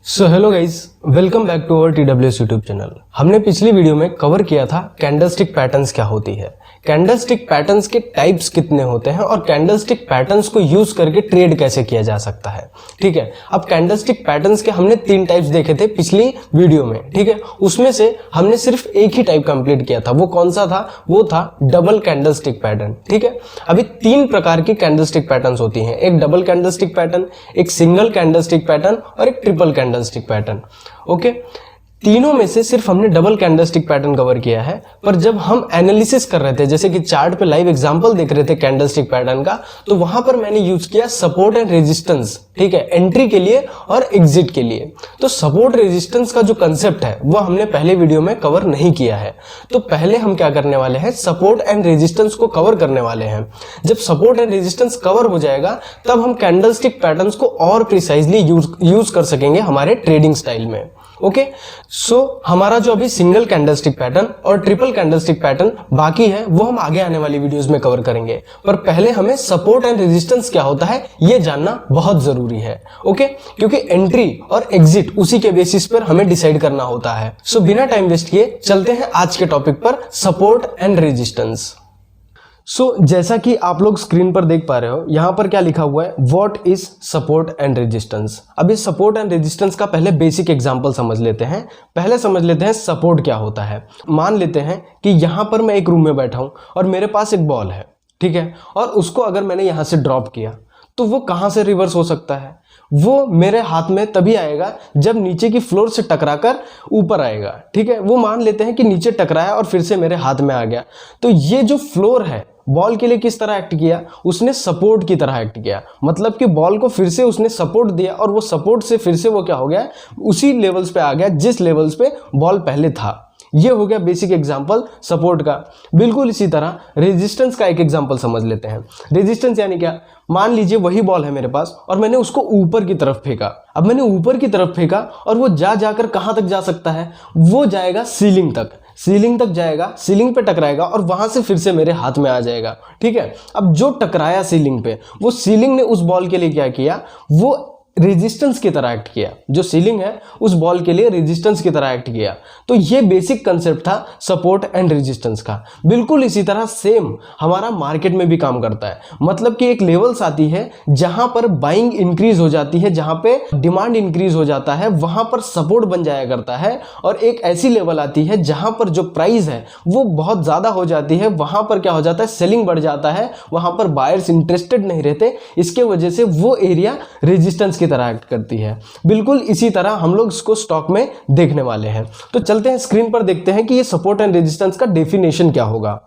So hello guys, welcome back to our TWS YouTube channel. हमने पिछली video में cover किया था कैंडलस्टिक पैटर्न्स क्या होती है, कैंडलस्टिक पैटर्न्स के टाइप्स कितने होते हैं और कैंडलस्टिक पैटर्न्स को यूज करके ट्रेड कैसे किया जा सकता है। ठीक है, अब कैंडलस्टिक पैटर्न्स के हमने 3 टाइप्स देखे थे पिछली वीडियो में। ठीक है, उसमें से हमने सिर्फ एक ही टाइप कंप्लीट किया था। वो कौन सा था? वो था डबल कैंडलस्टिक पैटर्न। ठीक है, अभी 3 प्रकार की कैंडलस्टिक पैटर्न्स होती हैं, एक डबल कैंडलस्टिक पैटर्न, एक सिंगल कैंडलस्टिक पैटर्न और एक ट्रिपल कैंडलस्टिक पैटर्न। ओके, तीनों में से सिर्फ हमने डबल कैंडलस्टिक पैटर्न कवर किया है, पर जब हम एनालिसिस कर रहे थे, जैसे कि चार्ट पे लाइव एग्जांपल देख रहे थे कैंडलस्टिक पैटर्न का, तो वहां पर मैंने यूज किया सपोर्ट एंड रेजिस्टेंस। ठीक है, एंट्री के लिए और एग्जिट के लिए। तो सपोर्ट रेजिस्टेंस का जो कंसेप्ट है वो हमने पहले वीडियो में कवर नहीं किया है। तो पहले हम क्या करने वाले हैं, सपोर्ट एंड रेजिस्टेंस को कवर करने वाले हैं। जब सपोर्ट एंड रेजिस्टेंस कवर हो जाएगा तब हम कैंडलस्टिक पैटर्न्स को और प्रिसाइजली यूज कर सकेंगे हमारे ट्रेडिंग स्टाइल में। ओके, सो हमारा जो अभी सिंगल कैंडलस्टिक पैटर्न और ट्रिपल कैंडलस्टिक पैटर्न बाकी है वो हम आगे आने वाली वीडियोस में कवर करेंगे, पर पहले हमें सपोर्ट एंड रेजिस्टेंस क्या होता है ये जानना बहुत जरूरी है। ओके, क्योंकि एंट्री और एग्जिट उसी के बेसिस पर हमें डिसाइड करना होता है। सो बिना टाइम वेस्ट किए चलते हैं आज के टॉपिक पर, सपोर्ट एंड रेजिस्टेंस। जैसा कि आप लोग स्क्रीन पर देख पा रहे हो, यहां पर क्या लिखा हुआ है, what is support and resistance. अब इस सपोर्ट एंड रेजिस्टेंस का पहले बेसिक एग्जांपल समझ लेते हैं। पहले समझ लेते हैं सपोर्ट क्या होता है। मान लेते हैं कि यहां पर मैं एक रूम में बैठा हूं और मेरे पास एक बॉल है। ठीक है, और उसको अगर मैंने यहां से ड्रॉप किया तो वो कहां से रिवर्स हो सकता है? वो मेरे हाथ में तभी आएगा जब नीचे की फ्लोर से टकराकर ऊपर आएगा। ठीक है, वो मान लेते हैं कि नीचे टकराया और फिर से मेरे हाथ में आ गया। तो ये जो फ्लोर है बॉल के लिए किस तरह एक्ट किया, उसने सपोर्ट की तरह एक्ट किया। मतलब कि बॉल को फिर से उसने सपोर्ट दिया और वो सपोर्ट से फिर से वो क्या हो गया, उसी लेवल्स पे आ गया जिस लेवल्स पे बॉल पहले था। ये हो गया बेसिक एग्जांपल सपोर्ट का। बिल्कुल इसी तरह रेजिस्टेंस का एक एग्जांपल समझ लेते हैं। रेजिस्टेंस यानी क्या, मान लीजिए वही बॉल है मेरे पास और मैंने उसको ऊपर की तरफ फेंका। अब मैंने ऊपर की तरफ फेंका और वो जाकर कहां तक जा सकता है, वो जाएगा सीलिंग तक। सीलिंग तक जाएगा, सीलिंग पे टकराएगा और वहां से फिर से मेरे हाथ में आ जाएगा। ठीक है, अब जो टकराया सीलिंग पे, वो सीलिंग ने उस बॉल के लिए क्या किया, वो रेजिस्टेंस की तरह एक्ट किया। जो सीलिंग है उस बॉल के लिए रेजिस्टेंस की तरह एक्ट किया। तो ये बेसिक कंसेप्ट था सपोर्ट एंड रेजिस्टेंस का। बिल्कुल इसी तरह सेम हमारा मार्केट में भी काम करता है। मतलब कि एक लेवल्स आती है जहां पर बाइंग इंक्रीज हो जाती है, जहां पे डिमांड इंक्रीज हो जाता है, वहां पर सपोर्ट बन जाया करता है। और एक ऐसी लेवल आती है जहां पर जो प्राइस है वो बहुत ज्यादा हो जाती है, वहां पर क्या हो जाता है, सेलिंग बढ़ जाता है, वहां पर बायर्स इंटरेस्टेड नहीं रहते। इसके वजह से वो एरिया रेजिस्टेंस की तरह एक्ट करती है। बिल्कुल इसी तरह हम लोग इसको स्टॉक में देखने वाले हैं। तो चलते हैं स्क्रीन पर देखते हैं कि ये सपोर्ट एंड रेजिस्टेंस का डेफिनेशन क्या होगा।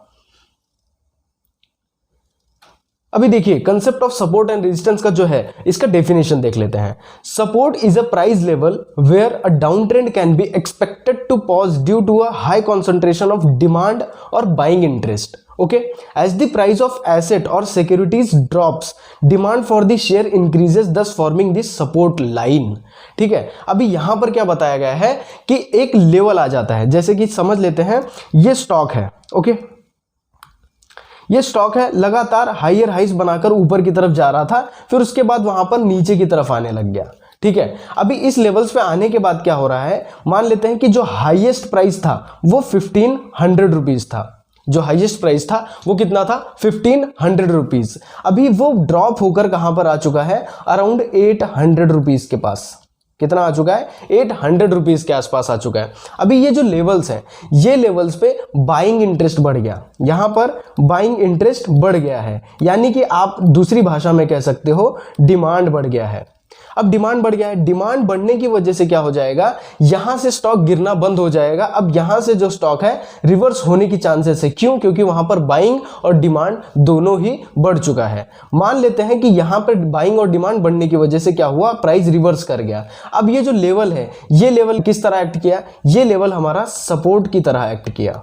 अभी देखिए, concept of support and resistance का जो है इसका डेफिनेशन देख लेते हैं। Support is a price level where a down trend can be expected to pause due to a high concentration of demand और buying interest. Okay, as the price of asset or securities drops, demand for the share increases, thus forming the support line. ठीक है, अभी यहां पर क्या बताया गया है कि एक लेवल आ जाता है। जैसे कि समझ लेते हैं ये स्टॉक है। ओके, ये स्टॉक है, लगातार हायर हाइस बनाकर ऊपर की तरफ जा रहा था, फिर उसके बाद वहां पर नीचे की तरफ आने लग गया। ठीक है, अभी इस लेवल्स पे आने के बाद क्या हो रहा है, मान लेते हैं कि जो हाईएस्ट प्राइस था वो 1500 रुपीज था। जो हाईएस्ट प्राइस था वो कितना था, 1500 रुपीज। अभी वो ड्रॉप होकर कहां पर आ चुका है, अराउंड 800 रुपीज के पास। कितना आ चुका है, 800 रुपीज के आसपास आ चुका है। अभी ये जो लेवल्स हैं, ये लेवल्स पे बाइंग इंटरेस्ट बढ़ गया। यहां पर बाइंग इंटरेस्ट बढ़ गया है, यानी कि आप दूसरी भाषा में कह सकते हो डिमांड बढ़ गया है। अब डिमांड बढ़ गया है, डिमांड बढ़ने की वजह से क्या हो जाएगा, यहां से स्टॉक गिरना बंद हो जाएगा। अब यहां से जो स्टॉक है रिवर्स होने की चांसेस है। क्यों? क्योंकि वहां पर बाइंग और डिमांड दोनों ही बढ़ चुका है। मान लेते हैं कि यहां पर बाइंग और डिमांड बढ़ने की वजह से क्या हुआ, प्राइस रिवर्स कर गया। अब ये जो लेवल है, ये लेवल किस तरह एक्ट किया, ये लेवल हमारा सपोर्ट की तरह एक्ट किया।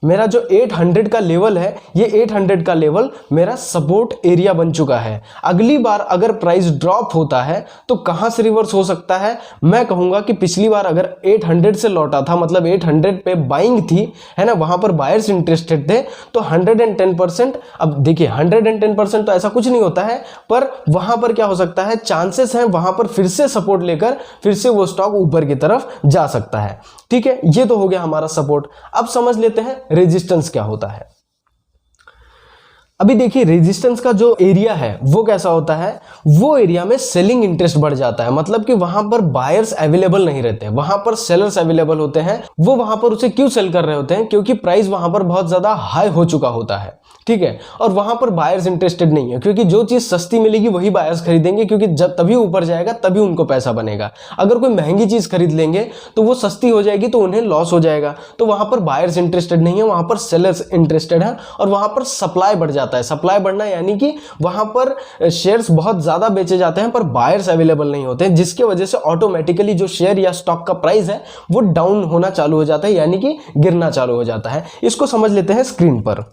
मेरा जो 800 का लेवल है, ये 800 का लेवल मेरा सपोर्ट एरिया बन चुका है। अगली बार अगर प्राइस ड्रॉप होता है तो कहां से रिवर्स हो सकता है? मैं कहूंगा कि पिछली बार अगर 800 से लौटा था, मतलब 800 पे बाइंग थी, है ना, वहां पर बायर्स इंटरेस्टेड थे, तो 110%, अब देखिए 110% तो ऐसा कुछ नहीं होता है, पर वहां पर क्या हो सकता है, चांसेस हैं वहां पर फिर से सपोर्ट लेकर फिर से वो स्टॉक ऊपर की तरफ जा सकता है। ठीक है, ये तो हो गया हमारा सपोर्ट। अब समझ लेते हैं रेजिस्टेंस क्या होता है। अभी देखिए रेजिस्टेंस का जो एरिया है वो कैसा होता है, वो एरिया में सेलिंग इंटरेस्ट बढ़ जाता है, मतलब कि वहां पर बायर्स अवेलेबल नहीं रहते, वहां पर सेलर्स अवेलेबल होते हैं। वो वहां पर उसे क्यों सेल कर रहे होते हैं? क्योंकि प्राइस वहां पर बहुत ज्यादा हाई हो चुका होता है। ठीक है, और वहां पर बायर्स इंटरेस्टेड नहीं है, क्योंकि जो चीज सस्ती मिलेगी वही बायर्स खरीदेंगे, क्योंकि जब तभी ऊपर जाएगा तभी उनको पैसा बनेगा। अगर कोई महंगी चीज खरीद लेंगे तो वो सस्ती हो जाएगी तो उन्हें लॉस हो जाएगा। तो वहां पर बायर्स इंटरेस्टेड नहीं है, वहां पर सेलर्स इंटरेस्टेड है, और वहां पर सप्लाई बढ़ जाता है। सप्लाई बढ़ना यानी कि वहां पर शेयर्स बहुत ज्यादा बेचे जाते हैं पर बायर्स अवेलेबल नहीं होते हैं, जिसकी वजह से ऑटोमेटिकली जो शेयर या स्टॉक का प्राइस है वो डाउन होना चालू हो जाता है, यानी कि गिरना चालू हो जाता है। इसको समझ लेते हैं स्क्रीन पर।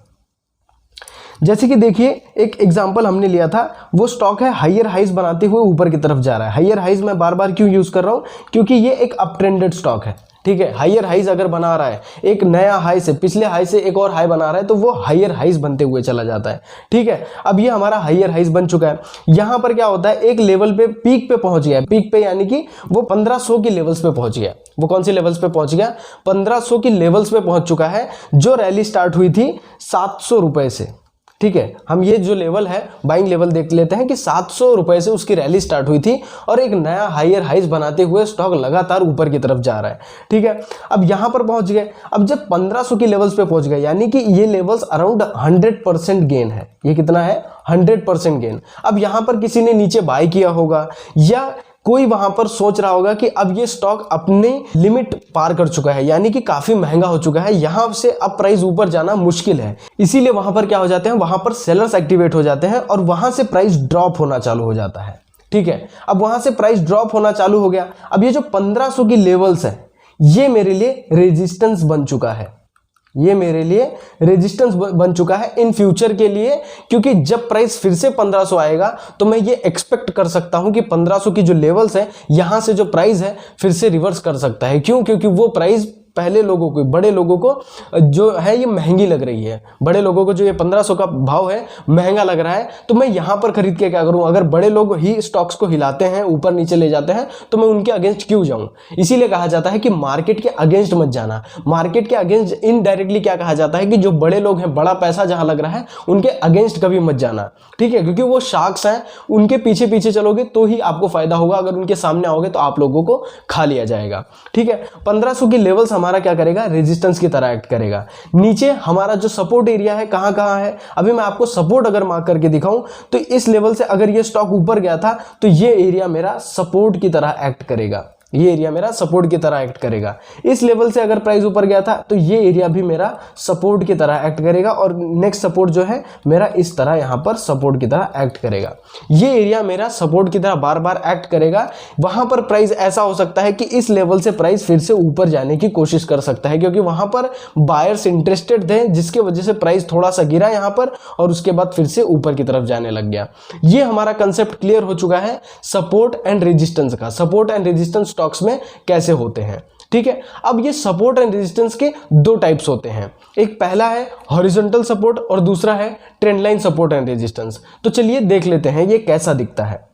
जैसे कि देखिए एक एग्जांपल हमने लिया था, वो स्टॉक है हायर हाइज बनाते हुए ऊपर की तरफ जा रहा है। हायर हाइज मैं बार बार क्यों यूज कर रहा हूं? क्योंकि ये एक अप ट्रेंडेड स्टॉक है। ठीक है, हायर हाइज अगर बना रहा है, एक नया हाई से, पिछले हाई से एक और हाई बना रहा है, तो वो हायर हाइज बनते हुए चला जाता है। ठीक है, अब ये हमारा हायर हाइज बन चुका है। यहां पर क्या होता है, एक लेवल पे पीक पे पहुंच गया है, पीक पे यानी कि वो 1500 की लेवल्स पे पहुंच गया। वो कौन सी लेवल्स पे पहुंच गया? 1500 की लेवल्स पे पहुंच चुका है, जो रैली स्टार्ट हुई थी 700 रुपए से। ठीक है, हम ये जो लेवल है बाइंग लेवल देख लेते हैं कि 700 रुपए से उसकी रैली स्टार्ट हुई थी और एक नया हायर हाइज बनाते हुए स्टॉक लगातार ऊपर की तरफ जा रहा है। ठीक है, अब यहां पर पहुंच गए। अब जब 1500 की लेवल्स पे पहुंच गए, यानी कि ये लेवल्स अराउंड 100% गेन है। ये कितना है? 100% गेन। अब यहां पर किसी ने नीचे बाय किया होगा, या कोई वहां पर सोच रहा होगा कि अब ये स्टॉक अपने लिमिट पार कर चुका है, यानी कि काफी महंगा हो चुका है, यहां से अब प्राइस ऊपर जाना मुश्किल है। इसीलिए वहां पर क्या हो जाते हैं, वहां पर सेलर्स एक्टिवेट हो जाते हैं और वहां से प्राइस ड्रॉप होना चालू हो जाता है। ठीक है, अब वहां से प्राइस ड्रॉप होना चालू हो गया। अब ये जो 1500 की लेवल्स है, ये मेरे लिए रेजिस्टेंस बन चुका है। ये मेरे लिए रेजिस्टेंस बन चुका है इन फ्यूचर के लिए, क्योंकि जब प्राइस फिर से 1500 आएगा तो मैं ये एक्सपेक्ट कर सकता हूं कि 1500 की जो लेवल्स है, यहां से जो प्राइस है फिर से रिवर्स कर सकता है। क्यों? क्योंकि वो प्राइस पहले लोगों को, बड़े लोगों को जो है ये महंगी लग रही है। बड़े लोगों को जो ये 1500 का भाव है महंगा लग रहा है, तो मैं यहां पर खरीद के क्या करूं? अगर बड़े लोग ही स्टॉक्स को हिलाते हैं, ऊपर नीचे ले जाते हैं, तो मैं उनके अगेंस्ट क्यों जाऊं? इसीलिए कहा जाता है कि मार्केट के अगेंस्ट मत जाना। मार्केट के अगेंस्ट इनडायरेक्टली क्या कहा जाता है कि जो बड़े लोग हैं, बड़ा पैसा जहां लग रहा है, उनके अगेंस्ट कभी मत जाना। ठीक है, क्योंकि वो शार्क्स हैं, उनके पीछे पीछे चलोगे तो ही आपको फायदा होगा। अगर उनके सामने आओगे तो आप लोगों को खा लिया जाएगा। ठीक है, 1500 की लेवल्स हमारा क्या करेगा? रेजिस्टेंस की तरह एक्ट करेगा। नीचे हमारा जो सपोर्ट एरिया है कहां है? अभी मैं आपको सपोर्ट अगर मार्क करके दिखाऊं तो इस लेवल से अगर ये स्टॉक ऊपर गया था तो ये एरिया मेरा सपोर्ट की तरह एक्ट करेगा। ये एरिया मेरा सपोर्ट की तरह एक्ट करेगा। इस लेवल से अगर प्राइस ऊपर गया था तो ये एरिया भी मेरा सपोर्ट की तरह एक्ट करेगा, और नेक्स्ट सपोर्ट जो है मेरा इस तरह यहां पर सपोर्ट की तरह एक्ट करेगा। ये एरिया मेरा सपोर्ट की तरह बार बार एक्ट करेगा। वहां पर प्राइस ऐसा हो सकता है कि इस लेवल से प्राइस फिर से ऊपर जाने की कोशिश कर सकता है, क्योंकि वहां पर बायर्स इंटरेस्टेड थे, जिसकी वजह से प्राइस थोड़ा सा गिरा यहां पर और उसके बाद फिर से ऊपर की तरफ जाने लग गया। ये हमारा कंसेप्ट क्लियर हो चुका है सपोर्ट एंड रेजिस्टेंस का। सपोर्ट एंड रेजिस्टेंस स्टॉक्स में कैसे होते हैं। ठीक है, अब ये सपोर्ट एंड रेजिस्टेंस के दो टाइप्स होते हैं। एक पहला है हॉरिजॉन्टल सपोर्ट और दूसरा है trend line support and resistance. तो चलिए देख लेते हैं ये कैसा दिखता है।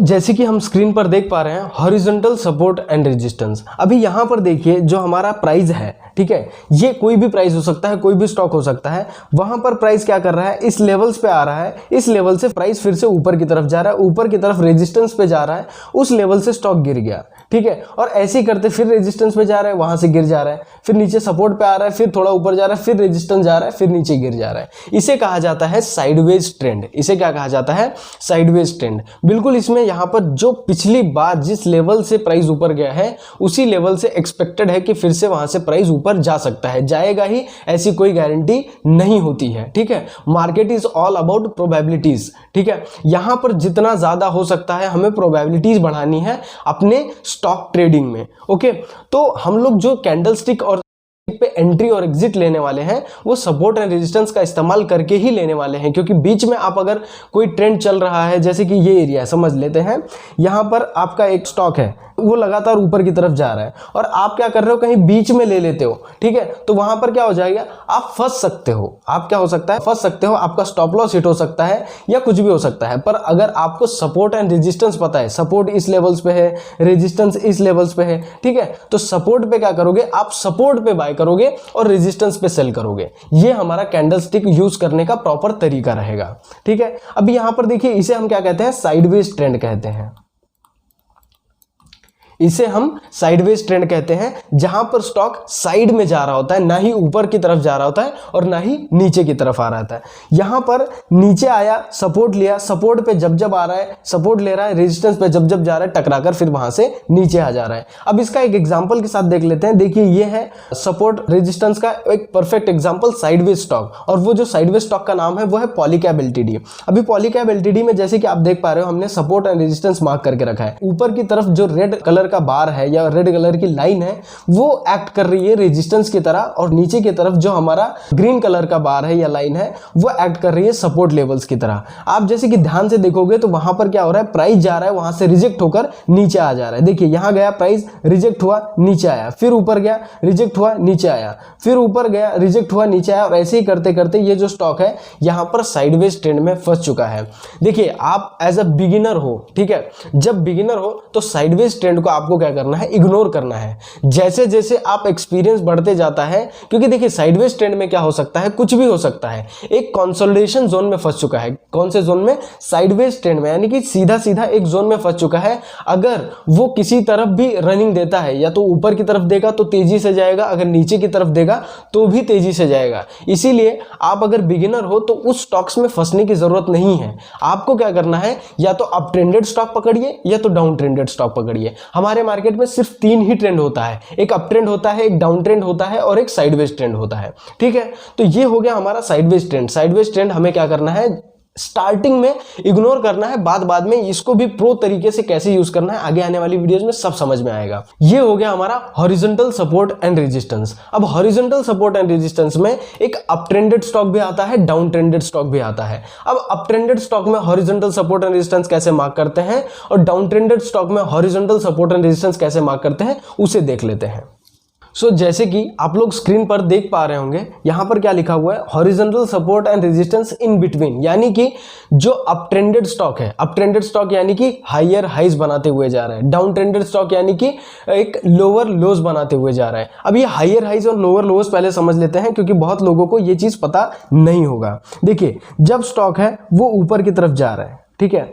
जैसे कि हम स्क्रीन पर देख पा रहे हैं हॉरिजॉन्टल सपोर्ट एंड रेजिस्टेंस। अभी यहां पर देखिए जो हमारा प्राइस है, ठीक है, ये कोई भी प्राइस हो सकता है, कोई भी स्टॉक हो सकता है। वहां पर प्राइस क्या कर रहा है? इस लेवल्स पे आ रहा है, इस लेवल से प्राइस फिर से ऊपर की तरफ जा रहा है, ऊपर की तरफ रेजिस्टेंस पे जा रहा है, उस लेवल से स्टॉक गिर गया। ठीक है, और ऐसे ही करते फिर रेजिस्टेंस पे जा रहा है, वहां से गिर जा रहा है, फिर नीचे सपोर्ट पे आ रहा है, फिर थोड़ा ऊपर जा रहा है, फिर रेजिस्टेंस जा रहा है, फिर नीचे गिर जा रहा है। इसे कहा जाता है साइडवेज ट्रेंड। इसे क्या कहा जाता है? Sideways trend. बिल्कुल इसमें यहां पर जो पिछली बार जिस लेवल से प्राइस ऊपर गया है उसी लेवल से एक्सपेक्टेड है कि फिर से वहां से प्राइस ऊपर जा सकता है, जाएगा ही, ऐसी कोई गारंटी नहीं होती है। ठीक है, market is all about probabilities. ठीक है, यहां पर जितना ज्यादा हो सकता है हमें प्रोबेबिलिटीज बढ़ानी है अपने स्टॉक ट्रेडिंग में। ओके, तो हम लोग जो कैंडलस्टिक और कैंडलस्टिक पे एंट्री और एग्जिट लेने वाले हैं वो सपोर्ट एंड रेजिस्टेंस का इस्तेमाल करके ही लेने वाले हैं, क्योंकि बीच में आप अगर कोई ट्रेंड चल रहा है, जैसे कि ये एरिया है, समझ लेते हैं यहां पर आपका एक स्टॉक है, वो लगातार ऊपर की तरफ जा रहा है और आप क्या कर रहे हो, कहीं बीच में ले लेते हो, ठीक है, तो वहां पर क्या हो जाएगा, आप फंस सकते हो। आप क्या हो सकता है, फंस सकते हो, आपका स्टॉप लॉस हिट हो सकता है या कुछ भी हो सकता है। पर अगर आपको सपोर्ट एंड रेजिस्टेंस पता है, सपोर्ट इस लेवल्स पे है, रेजिस्टेंस इस लेवल्स पे है, ठीक है, तो सपोर्ट पे क्या करोगे, आप सपोर्ट पे बाय करोगे और रेजिस्टेंस पे सेल करोगे। ये हमारा कैंडलस्टिक यूज करने का प्रॉपर तरीका रहेगा, ठीक है। अभी यहां पर देखिए, इसे हम क्या कहते हैं, साइडवेज ट्रेंड कहते हैं। इसे हम साइडवेज ट्रेंड कहते हैं, जहां पर स्टॉक साइड में जा रहा होता है, ना ही ऊपर की तरफ जा रहा होता है और ना ही नीचे की तरफ आ रहा होता है। यहां पर नीचे आया, सपोर्ट लिया, सपोर्ट पे जब जब आ रहा है सपोर्ट ले रहा है, रेजिस्टेंस पे जब जब जा रहा है टकराकर फिर वहां से नीचे आ जा रहा है। अब इसका एक एग्जांपल के साथ देख लेते हैं। देखिए ये है सपोर्ट रेजिस्टेंस का एक परफेक्ट एग्जांपल, साइडवेज स्टॉक, और वो जो साइडवेज स्टॉक का नाम है वो है पॉलीकैब एलटीडी। अभी पॉलीकैब एलटीडी में जैसे कि आप देख पा रहे हो, हमने सपोर्ट एंड रेजिस्टेंस मार्क करके रखा है। ऊपर की तरफ जो रेड कलर का बार है या रेड कलर की लाइन है वो एक्ट कर रही है रेजिस्टेंस की तरह, और नीचे की तरफ जो हमारा ग्रीन कलर का बार है या लाइन है वो एक्ट कर रही है सपोर्ट लेवल्स की तरह। आप जैसे कि ध्यान से देखोगे तो वहां पर क्या हो रहा है, प्राइस जा रहा है, वहां से रिजेक्ट होकर नीचे आ जा रहा है। देखिए यहां गया, प्राइस रिजेक्ट हुआ, नीचे आया, फिर ऊपर गया, रिजेक्ट हुआ, नीचे आया, फिर ऊपर गया, रिजेक्ट हुआ, नीचे आया, और ऐसे ही करते करते ये जो स्टॉक है यहां पर साइडवेज ट्रेंड में फंस चुका है। देखिए आप एज अ बिगिनर हो, ठीक है, जब बिगिनर हो तो साइडवेज ट्रेंड को आपको क्या करना है, इग्नोर करना है। जैसे जैसे आप एक्सपीरियंस बढ़ते जाता है, क्योंकि देखिए साइडवेज ट्रेंड में क्या हो सकता है, कुछ भी हो सकता है। एक कंसोलिडेशन जोन में फंस चुका है। कौन से जोन में, साइडवेज ट्रेंड में, यानी कि सीधा सीधा एक जोन में फंस चुका है। अगर वो किसी तरफ भी रनिंग देता है, या तो ऊपर की तरफ देगा तो तेजी से जाएगा, अगर नीचे की तरफ देगा तो भी तेजी से जाएगा। इसीलिए आप अगर बिगिनर हो तो उस स्टॉक्स में फंसने की जरूरत नहीं है। आपको क्या करना है, या तो अप ट्रेंडेड स्टॉक पकड़िए या तो डाउन ट्रेंडेड स्टॉक पकड़िए। हमारे मार्केट में सिर्फ 3 ही ट्रेंड होता है, एक अप ट्रेंड होता है, एक डाउन ट्रेंड होता है और एक साइडवेज ट्रेंड होता है, ठीक है। तो ये हो गया हमारा साइडवेज ट्रेंड। साइडवेज ट्रेंड हमें क्या करना है, स्टार्टिंग में इग्नोर करना है, बाद में इसको भी प्रो तरीके से कैसे यूज करना है आगे आने वाली वीडियोस में सब समझ में आएगा। ये हो गया हमारा हॉरिजॉन्टल सपोर्ट एंड रेजिस्टेंस। अब हॉरिजॉन्टल सपोर्ट एंड रेजिस्टेंस में एक अप ट्रेंडेड स्टॉक भी आता है, डाउन ट्रेंडेड स्टॉक भी आता है। अब अप ट्रेंडेड स्टॉक में हॉरिजॉन्टल सपोर्ट एंड रेजिस्टेंस कैसे मार्क करते हैं और डाउन ट्रेंडेड स्टॉक में हॉरिजॉन्टल सपोर्ट एंड रेजिस्टेंस कैसे मार्क करते हैं, उसे देख लेते हैं। जैसे कि आप लोग स्क्रीन पर देख पा रहे होंगे, यहां पर क्या लिखा हुआ है, horizontal support and resistance in between, यानी कि जो अप ट्रेंडेड स्टॉक है, अप ट्रेंडेड स्टॉक यानी कि हायर हाइज बनाते हुए जा रहा है, डाउन ट्रेंडेड स्टॉक यानी कि एक लोअर लोज बनाते हुए जा रहा है। अब ये हायर हाइज और लोअर लोज पहले समझ लेते हैं, क्योंकि बहुत लोगों को ये चीज पता नहीं होगा। देखिए जब स्टॉक है वो ऊपर की तरफ जा रहा है, ठीक है,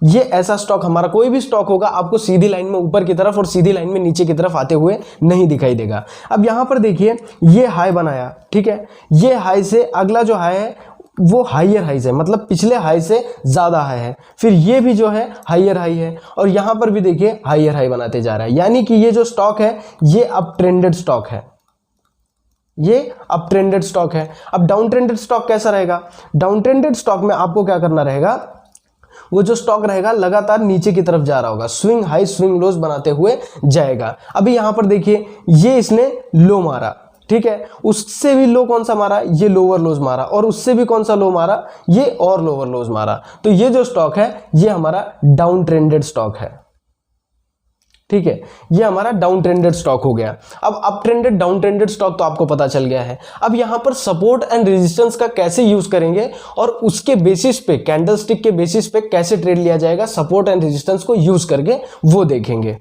ये ऐसा स्टॉक, हमारा कोई भी स्टॉक होगा आपको सीधी लाइन में ऊपर की तरफ और सीधी लाइन में नीचे की तरफ आते हुए नहीं दिखाई देगा। अब यहां पर देखिए ये हाई बनाया, ठीक है, ये हाई से अगला जो हाई है वो हाइयर हाइज है, मतलब पिछले हाई से ज्यादा हाई है, फिर ये भी जो है हाइयर हाई है, और यहां पर भी देखिए हाइयर हाई बनाते जा रहा है। यानी कि ये जो स्टॉक है ये अप ट्रेंडेड स्टॉक है, ये अप ट्रेंडेड स्टॉक है। अब डाउन ट्रेंडेड स्टॉक कैसा रहेगा, डाउन ट्रेंडेड स्टॉक में आपको क्या करना रहेगा, वो जो स्टॉक रहेगा लगातार नीचे की तरफ जा रहा होगा, स्विंग हाई स्विंग लोज बनाते हुए जाएगा। अभी यहां पर देखिए ये इसने लो मारा, ठीक है, उससे भी लो कौन सा मारा, ये लोअर लोज मारा, और उससे भी कौन सा लो मारा, ये और लोअर लोज मारा। तो ये जो स्टॉक है ये हमारा डाउन ट्रेंडेड स्टॉक है, ठीक है, ये हमारा डाउन ट्रेंडेड स्टॉक हो गया। अब up trended down trended stock तो आपको पता चल गया है। अब यहां पर सपोर्ट एंड रेजिस्टेंस का कैसे यूज करेंगे और उसके बेसिस पे, कैंडलस्टिक के बेसिस पे कैसे ट्रेड लिया जाएगा सपोर्ट एंड रेजिस्टेंस को यूज करके, वो देखेंगे।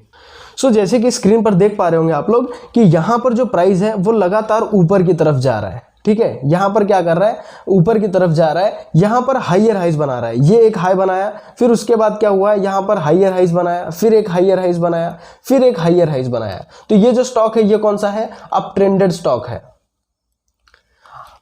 जैसे कि स्क्रीन पर देख पा रहे होंगे आप लोग कि यहां पर जो प्राइस है वो लगातार ऊपर की तरफ जा रहा है, ठीक है, यहां पर क्या कर रहा है, ऊपर की तरफ जा रहा है, यहां पर हाइयर हाइज बना रहा है। ये एक हाई बनाया, फिर उसके बाद क्या हुआ, यहां पर हाइयर हाइज बनाया, फिर एक हाइयर हाइज बनाया, फिर एक हाइयर हाइज बनाया। तो ये जो स्टॉक है ये कौन सा है, अप ट्रेंडेड स्टॉक है।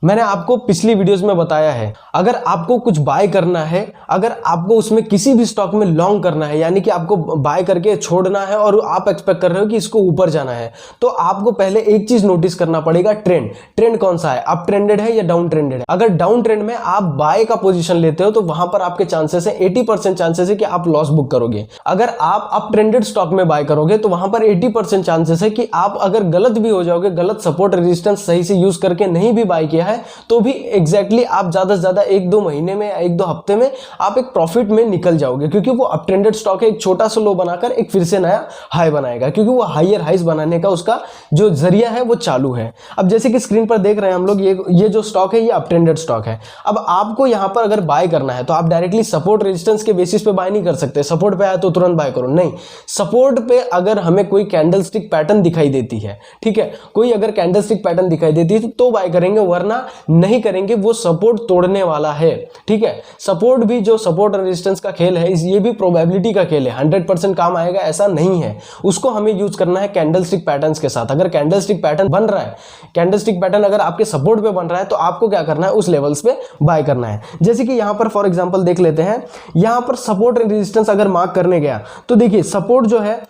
मैंने आपको पिछली वीडियोस में बताया है, अगर आपको कुछ बाय करना है, अगर आपको उसमें किसी भी स्टॉक में लॉन्ग करना है, यानी कि आपको बाय करके छोड़ना है और आप एक्सपेक्ट कर रहे हो कि इसको ऊपर जाना है, तो आपको पहले एक चीज नोटिस करना पड़ेगा, ट्रेंड कौन सा है, अप ट्रेंडेड है या डाउन ट्रेंडेड है। अगर डाउन ट्रेंड में आप बाय का पोजीशन लेते हो तो वहां पर आपके चांसेस है 80% चांसेस है कि आप लॉस बुक करोगे। अगर आप अप ट्रेंडेड स्टॉक में बाय करोगे तो वहां पर 80% चांसेस है कि आप अगर गलत भी हो जाओगे, गलत सपोर्ट रेजिस्टेंस सही से यूज करके नहीं भी बाय किया है तो भी एग्जैक्टली आप ज्यादा से ज्यादा 1-2 महीने में, 1-2 हफ्ते में आप एक प्रॉफिट में निकल जाओगे, क्योंकि वो अप ट्रेंडेड स्टॉक है, एक छोटा सा लो बनाकर एक फिर से नया हाई बनाएगा, क्योंकि वो हायर हाइस बनाने का उसका जो जरिया है वो चालू है। अब जैसे कि स्क्रीन पर देख रहे हैं हम लोग, ये जो स्टॉक है ये अप ट्रेंडेड स्टॉक है। अब आपको यहां पर अगर बाय करना है तो आप डायरेक्टली सपोर्ट रेजिस्टेंस के बेसिस पे बाय नहीं कर सकते, सपोर्ट पे आया तो तुरंत बाय करो, नहीं। सपोर्ट पे अगर हमें कोई कैंडलस्टिक पैटर्न दिखाई देती है, ठीक है, कोई अगर कैंडलस्टिक पैटर्न दिखाई देती है तो बाय करेंगे, वरना नहीं करेंगे। वो सपोर्ट तोड़ने वाला है, ठीक है। सपोर्ट भी जो सपोर्ट और रेजिस्टेंस का खेल है, ये भी प्रोबेबिलिटी का खेल है, 100% काम आएगा ऐसा नहीं है। उसको हमें यूज करना है कैंडलस्टिक पैटर्न्स के साथ। अगर कैंडलस्टिक पैटर्न बन रहा है, कैंडलस्टिक पैटर्न अगर आपके सपोर्ट पे बन रहा है तो आपको क्या करना है, उस लेवल्स पे बाय करना है। जैसे कि यहां पर फॉर एग्जांपल देख लेते हैं, यहां पर सपोर्ट एंड रेजिस्टेंस अगर मार्क करने गया तो देखिए सपोर्ट जो है,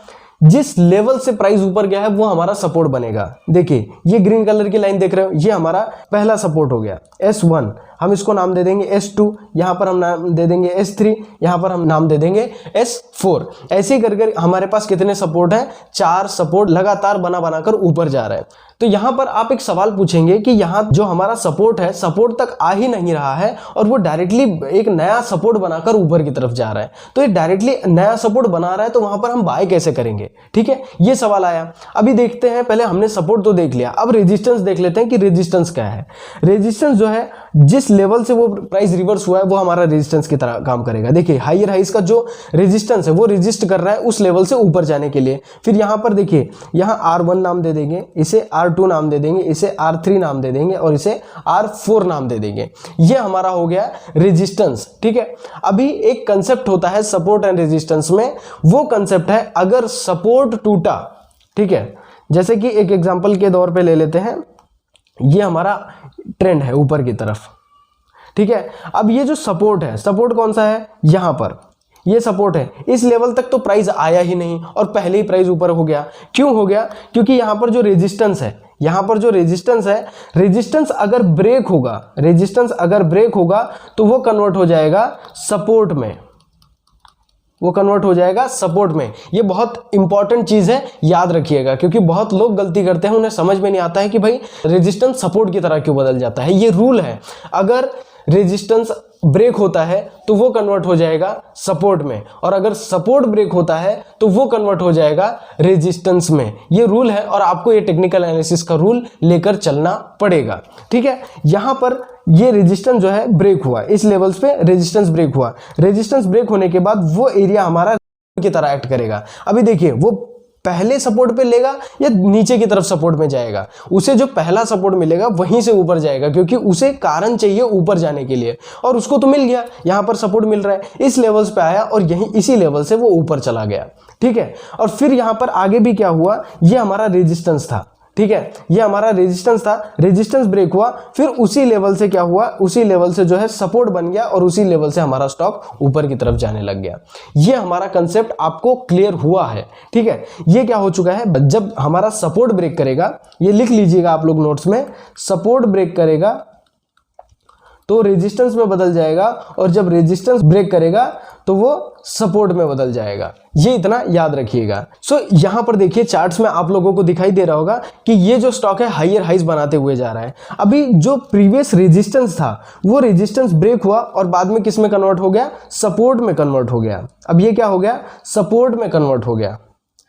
जिस लेवल से प्राइस ऊपर गया है वो हमारा सपोर्ट बनेगा। देखिए ये ग्रीन कलर की लाइन देख रहे हो, ये हमारा पहला सपोर्ट हो गया S1, हम इसको नाम दे देंगे S2, यहां पर हम नाम दे देंगे S3, यहां पर हम नाम दे देंगे S4। ऐसे ही करके हमारे पास कितने सपोर्ट है, 4 सपोर्ट लगातार बना बनाकर ऊपर जा रहा है। तो यहां पर आप एक सवाल पूछेंगे कि यहां जो हमारा सपोर्ट है, सपोर्ट तक आ ही नहीं रहा है और वो डायरेक्टली एक नया सपोर्ट बनाकर ऊपर की तरफ जा रहा है। तो ये डायरेक्टली नया सपोर्ट बना रहा है तो वहां पर हम बाय कैसे करेंगे, ठीक है, ये सवाल आया। अभी देखते हैं, पहले हमने सपोर्ट तो देख लिया, अब रेजिस्टेंस देख लेते हैं कि रेजिस्टेंस क्या है। रेजिस्टेंस जो है, जिस लेवल से वो प्राइस रिवर्स हुआ है वो हमारा रेजिस्टेंस की तरह काम करेगा। देखिए हायर हाइस का जो रेजिस्टेंस है वो रेजिस्ट कर रहा है उस लेवल से ऊपर जाने के लिए। फिर यहां पर देखिए, यहां R1 नाम दे देंगे, इसे R2 नाम दे देंगे, इसे R3 नाम दे देंगे और इसे R4 नाम दे देंगे। ये हमारा हो गया रेजिस्टेंस, ठीक है। अभी एक कंसेप्ट होता है सपोर्ट एंड रेजिस्टेंस में, वो कंसेप्ट है अगर सपोर्ट टूटा, ठीक है, जैसे कि एक एग्जांपल के तौर पे ले लेते हैं, ये हमारा ट्रेंड है ऊपर की तरफ, ठीक है। अब ये जो सपोर्ट है, सपोर्ट कौन सा है, यहां पर ये सपोर्ट है, इस लेवल तक तो प्राइस आया ही नहीं और पहले ही प्राइस ऊपर हो गया। क्यों हो गया, क्योंकि यहां पर जो रेजिस्टेंस है, यहां पर जो रेजिस्टेंस है, रेजिस्टेंस अगर ब्रेक होगा, रेजिस्टेंस अगर ब्रेक होगा तो वो कन्वर्ट हो जाएगा सपोर्ट में, वो कन्वर्ट हो जाएगा सपोर्ट में। ये बहुत इंपॉर्टेंट चीज है, याद रखिएगा, क्योंकि बहुत लोग गलती करते हैं, उन्हें समझ में नहीं आता है कि भाई रेजिस्टेंस सपोर्ट की तरह क्यों बदल जाता है। ये रूल है, अगर रेजिस्टेंस ब्रेक होता है तो वो कन्वर्ट हो जाएगा सपोर्ट में, और अगर सपोर्ट ब्रेक होता है तो वो कन्वर्ट हो जाएगा रेजिस्टेंस में। ये रूल है और आपको ये टेक्निकल एनालिसिस का रूल लेकर चलना पड़ेगा, ठीक है। यहां पर ये रेजिस्टेंस जो है ब्रेक हुआ, इस लेवल्स पे रेजिस्टेंस ब्रेक हुआ, रेजिस्टेंस ब्रेक होने के बाद वो एरिया हमारा की तरह एक्ट करेगा। अभी देखिए वो पहले सपोर्ट पे लेगा या नीचे की तरफ सपोर्ट में जाएगा, उसे जो पहला सपोर्ट मिलेगा वहीं से ऊपर जाएगा, क्योंकि उसे कारण चाहिए ऊपर जाने के लिए, और उसको तो मिल गया, यहां पर सपोर्ट मिल रहा है, इस लेवल्स पे आया और यहीं इसी लेवल से वो ऊपर चला गया, ठीक है। और फिर यहां पर आगे भी क्या हुआ, ये हमारा रेजिस्टेंस था, ठीक है, ये हमारा रेजिस्टेंस था, रेजिस्टेंस ब्रेक हुआ, फिर उसी लेवल से क्या हुआ, उसी लेवल से जो है सपोर्ट बन गया और उसी लेवल से हमारा स्टॉक ऊपर की तरफ जाने लग गया। ये हमारा कंसेप्ट आपको क्लियर हुआ है, ठीक है। ये क्या हो चुका है, जब हमारा सपोर्ट ब्रेक करेगा, ये लिख लीजिएगा आप लोग नोट्स में, सपोर्ट ब्रेक करेगा तो रेजिस्टेंस में बदल जाएगा, और जब रेजिस्टेंस ब्रेक करेगा तो वो सपोर्ट में बदल जाएगा। ये इतना याद रखिएगा। सो यहां पर देखिए चार्ट्स में आप लोगों को दिखाई दे रहा होगा कि ये जो स्टॉक है हायर हाइस बनाते हुए जा रहा है। अभी जो प्रीवियस रेजिस्टेंस था वो रेजिस्टेंस ब्रेक हुआ और बाद में किस में कन्वर्ट हो गया, सपोर्ट में कन्वर्ट हो गया। अब ये क्या हो गया, सपोर्ट में कन्वर्ट हो गया,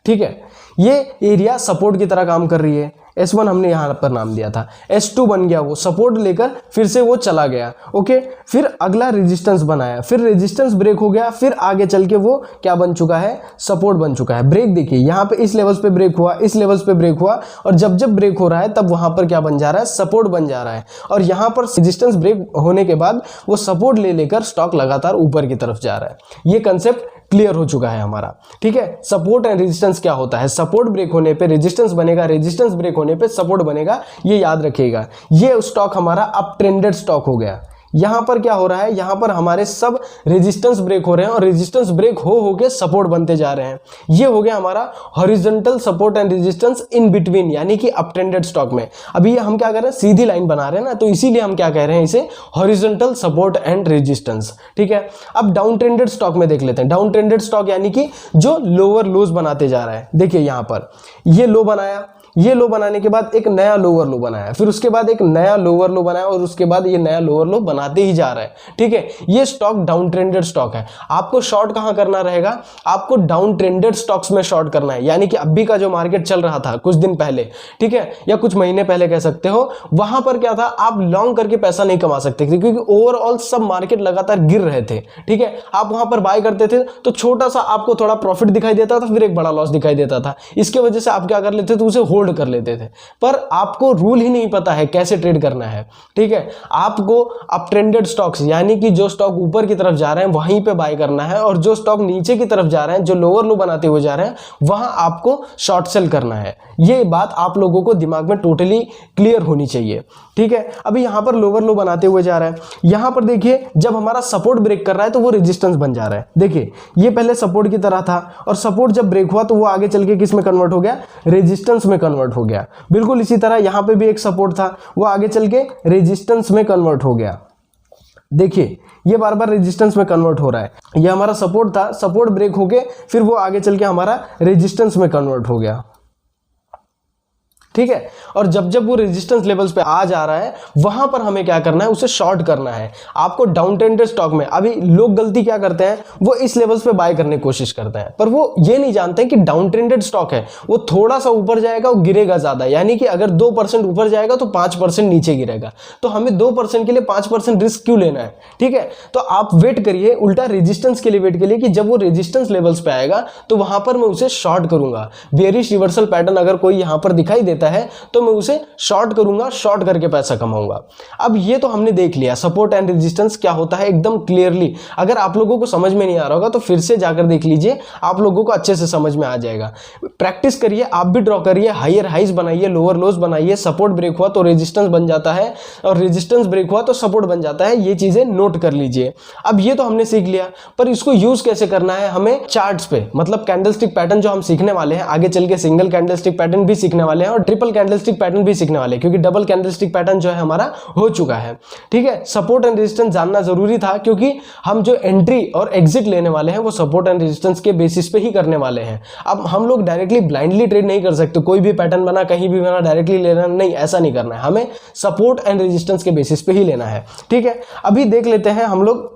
ठीक है। ये एरिया सपोर्ट की तरह काम कर रही है, S1 हमने यहां पर नाम दिया था, S2 बन गया, वो सपोर्ट लेकर फिर से वो चला गया, ओके। फिर अगला रेजिस्टेंस बनाया, फिर रेजिस्टेंस ब्रेक हो गया, फिर आगे चल के वो क्या बन चुका है, सपोर्ट बन चुका है। ब्रेक देखिए यहाँ पे इस लेवल्स पे ब्रेक हुआ, इस लेवल्स पे ब्रेक हुआ, और जब जब ब्रेक हो रहा है तब वहां पर क्या बन जा रहा है, सपोर्ट बन जा रहा है। और यहाँ पर रेजिस्टेंस ब्रेक होने के बाद वो सपोर्ट ले लेकर स्टॉक लगातार ऊपर की तरफ जा रहा है। ये कंसेप्ट क्लियर हो चुका है हमारा, ठीक है। सपोर्ट एंड रेजिस्टेंस क्या होता है, सपोर्ट ब्रेक होने पे रेजिस्टेंस बनेगा, रेजिस्टेंस ब्रेक होने पे सपोर्ट बनेगा, ये याद रखिएगा। ये स्टॉक हमारा अप ट्रेंडेड स्टॉक हो गया। यहां पर क्या हो रहा है, यहां पर हमारे सब रेजिस्टेंस ब्रेक हो रहे हैं और रेजिस्टेंस ब्रेक हो के सपोर्ट बनते जा रहे हैं। ये हो गया हमारा horizontal support and resistance in between, यानी कि अप ट्रेंडेड स्टॉक में। अभी ये हम क्या कर रहे हैं, सीधी लाइन बना रहे हैं ना, तो इसीलिए हम क्या कह रहे हैं, इसे हॉरिजॉन्टल सपोर्ट एंड रेजिस्टेंस। ठीक है, अब डाउन ट्रेंडेड स्टॉक में देख लेते हैं। डाउन ट्रेंडेड स्टॉक यानी कि जो लोअर लोज बनाते जा रहा है। देखिए यहां पर ये लो बनाया, ये लो बनाने के बाद एक नया लोअर लो बनाया, फिर उसके बाद एक नया लोअर लो बनाया और उसके बाद ये नया लोअर लो बनाते ही जा रहा है। ठीक है, ये स्टॉक डाउन ट्रेंडेड स्टॉक है। आपको शॉर्ट कहां करना रहेगा, आपको डाउन ट्रेंडेड स्टॉक्स में शॉर्ट करना है, यानी कि अभी का जो मार्केट चल रहा था कुछ दिन पहले, ठीक है, या कुछ महीने पहले कह सकते हो, वहां पर क्या था, आप लॉन्ग करके पैसा नहीं कमा सकते थे क्योंकि ओवरऑल सब मार्केट लगातार गिर रहे थे। ठीक है, आप वहां पर बाय करते थे तो छोटा सा आपको थोड़ा प्रॉफिट दिखाई देता था, फिर एक बड़ा लॉस दिखाई देता था। इसके वजह से आप क्या कर लेते थे, उसे होल्ड कर लेते थे, पर आपको रूल ही नहीं पता है कैसे ट्रेड करना है। ठीक है, आपको अप ट्रेंडेड स्टॉक्स यानी कि जो स्टॉक ऊपर की तरफ जा रहे हैं वहीं पे बाय करना है, और जो स्टॉक नीचे की तरफ जा रहे हैं, जो लोअर लो बनाते हुए जा रहे हैं, वहां आपको शॉर्ट सेल करना है। ये बात आप लोगों को दिमाग में टोटली क्लियर होनी चाहिए। ठीक है, अभी यहां पर लोअर लो बनाते हुए जा रहा है, यहां पर देखिए जब हमारा सपोर्ट ब्रेक कर रहा है तो वो रेजिस्टेंस बन जा रहा है। देखिए ये पहले सपोर्ट की तरह था और सपोर्ट जब ब्रेक हुआ तो वो आगे चल के किस में कन्वर्ट हो गया, रेजिस्टेंस में कन्वर्ट हो गया। बिल्कुल इसी तरह यहां पे भी एक सपोर्ट था, वो आगे चल के रेजिस्टेंस में कन्वर्ट हो गया। देखिए ये बार बार रेजिस्टेंस में कन्वर्ट हो रहा है। ये हमारा सपोर्ट था, सपोर्ट ब्रेक होके फिर वो आगे चल के हमारा रेजिस्टेंस में कन्वर्ट हो गया। ठीक है, और जब जब वो रेजिस्टेंस लेवल्स पे आ जा रहा है वहां पर हमें क्या करना है, उसे शॉर्ट करना है। आपको डाउन ट्रेंडेड स्टॉक में अभी लोग गलती क्या करते हैं, वो इस लेवल्स पे बाय करने की कोशिश करते हैं, पर वो ये नहीं जानते कि डाउन ट्रेंडेड स्टॉक है, वो थोड़ा सा ऊपर जाएगा वो गिरेगा ज्यादा, यानी कि अगर 2% ऊपर जाएगा तो 5% नीचे गिरेगा। तो हमें 2% के लिए 5% रिस्क क्यों लेना है। ठीक है, तो आप वेट करिए, उल्टा रेजिस्टेंस के लिए वेट करिए कि जब वो रेजिस्टेंस लेवल्स पे आएगा तो वहां पर मैं उसे शॉर्ट करूंगा। बेयरिश रिवर्सल पैटर्न अगर कोई यहां पर दिखाई देता है तो मैं उसे शॉर्ट करूंगा, शॉर्ट करके पैसा कमाऊंगा। अब ये तो हमने देख लिया सपोर्ट एंड रेजिस्टेंस क्या होता है एकदम क्लियरली। अगर आप लोगों को समझ में नहीं आ रहा होगा तो फिर से जाकर देख लीजिए, आप लोगों को अच्छे से समझ में आ जाएगा। प्रैक्टिस करिए, आप भी ड्रॉ करिए, हायर हाइज बनाइए, लोअर लोज बनाइए, सपोर्ट ब्रेक हुआ तो रेजिस्टेंस बन जाता है और रेजिस्टेंस ब्रेक हुआ तो सपोर्ट बन जाता है। ये चीजें नोट कर लीजिए। अब ये तो हमने सीख लिया, पर इसको यूज कैसे करना है हमें चार्ट्स पे, मतलब कैंडलस्टिक पैटर्न जो हम सीखने वाले हैं आगे चल के, सिंगल कैंडलस्टिक पैटर्न भी सीखने वाले हैं और ट्रिपल कैंडलस्टिक पैटर्न भी सीखने वाले हैं, क्योंकि डबल कैंडलस्टिक पैटर्न जो है हमारा हो चुका है। ठीक है, सपोर्ट एंड रेजिस्टेंस जानना जरूरी था क्योंकि हम जो एंट्री और एग्जिट लेने वाले हैं वो सपोर्ट एंड रेजिस्टेंस के बेसिस पे ही करने वाले हैं। अब हम लोग डायरेक्टली ब्लाइंडली ट्रेड नहीं कर सकते, कोई भी पैटर्न बना कहीं भी बना डायरेक्टली लेना नहीं, ऐसा नहीं करना है, हमें सपोर्ट एंड रेजिस्टेंस के बेसिस पे ही लेना है। ठीक है, अभी देख लेते हैं हम लोग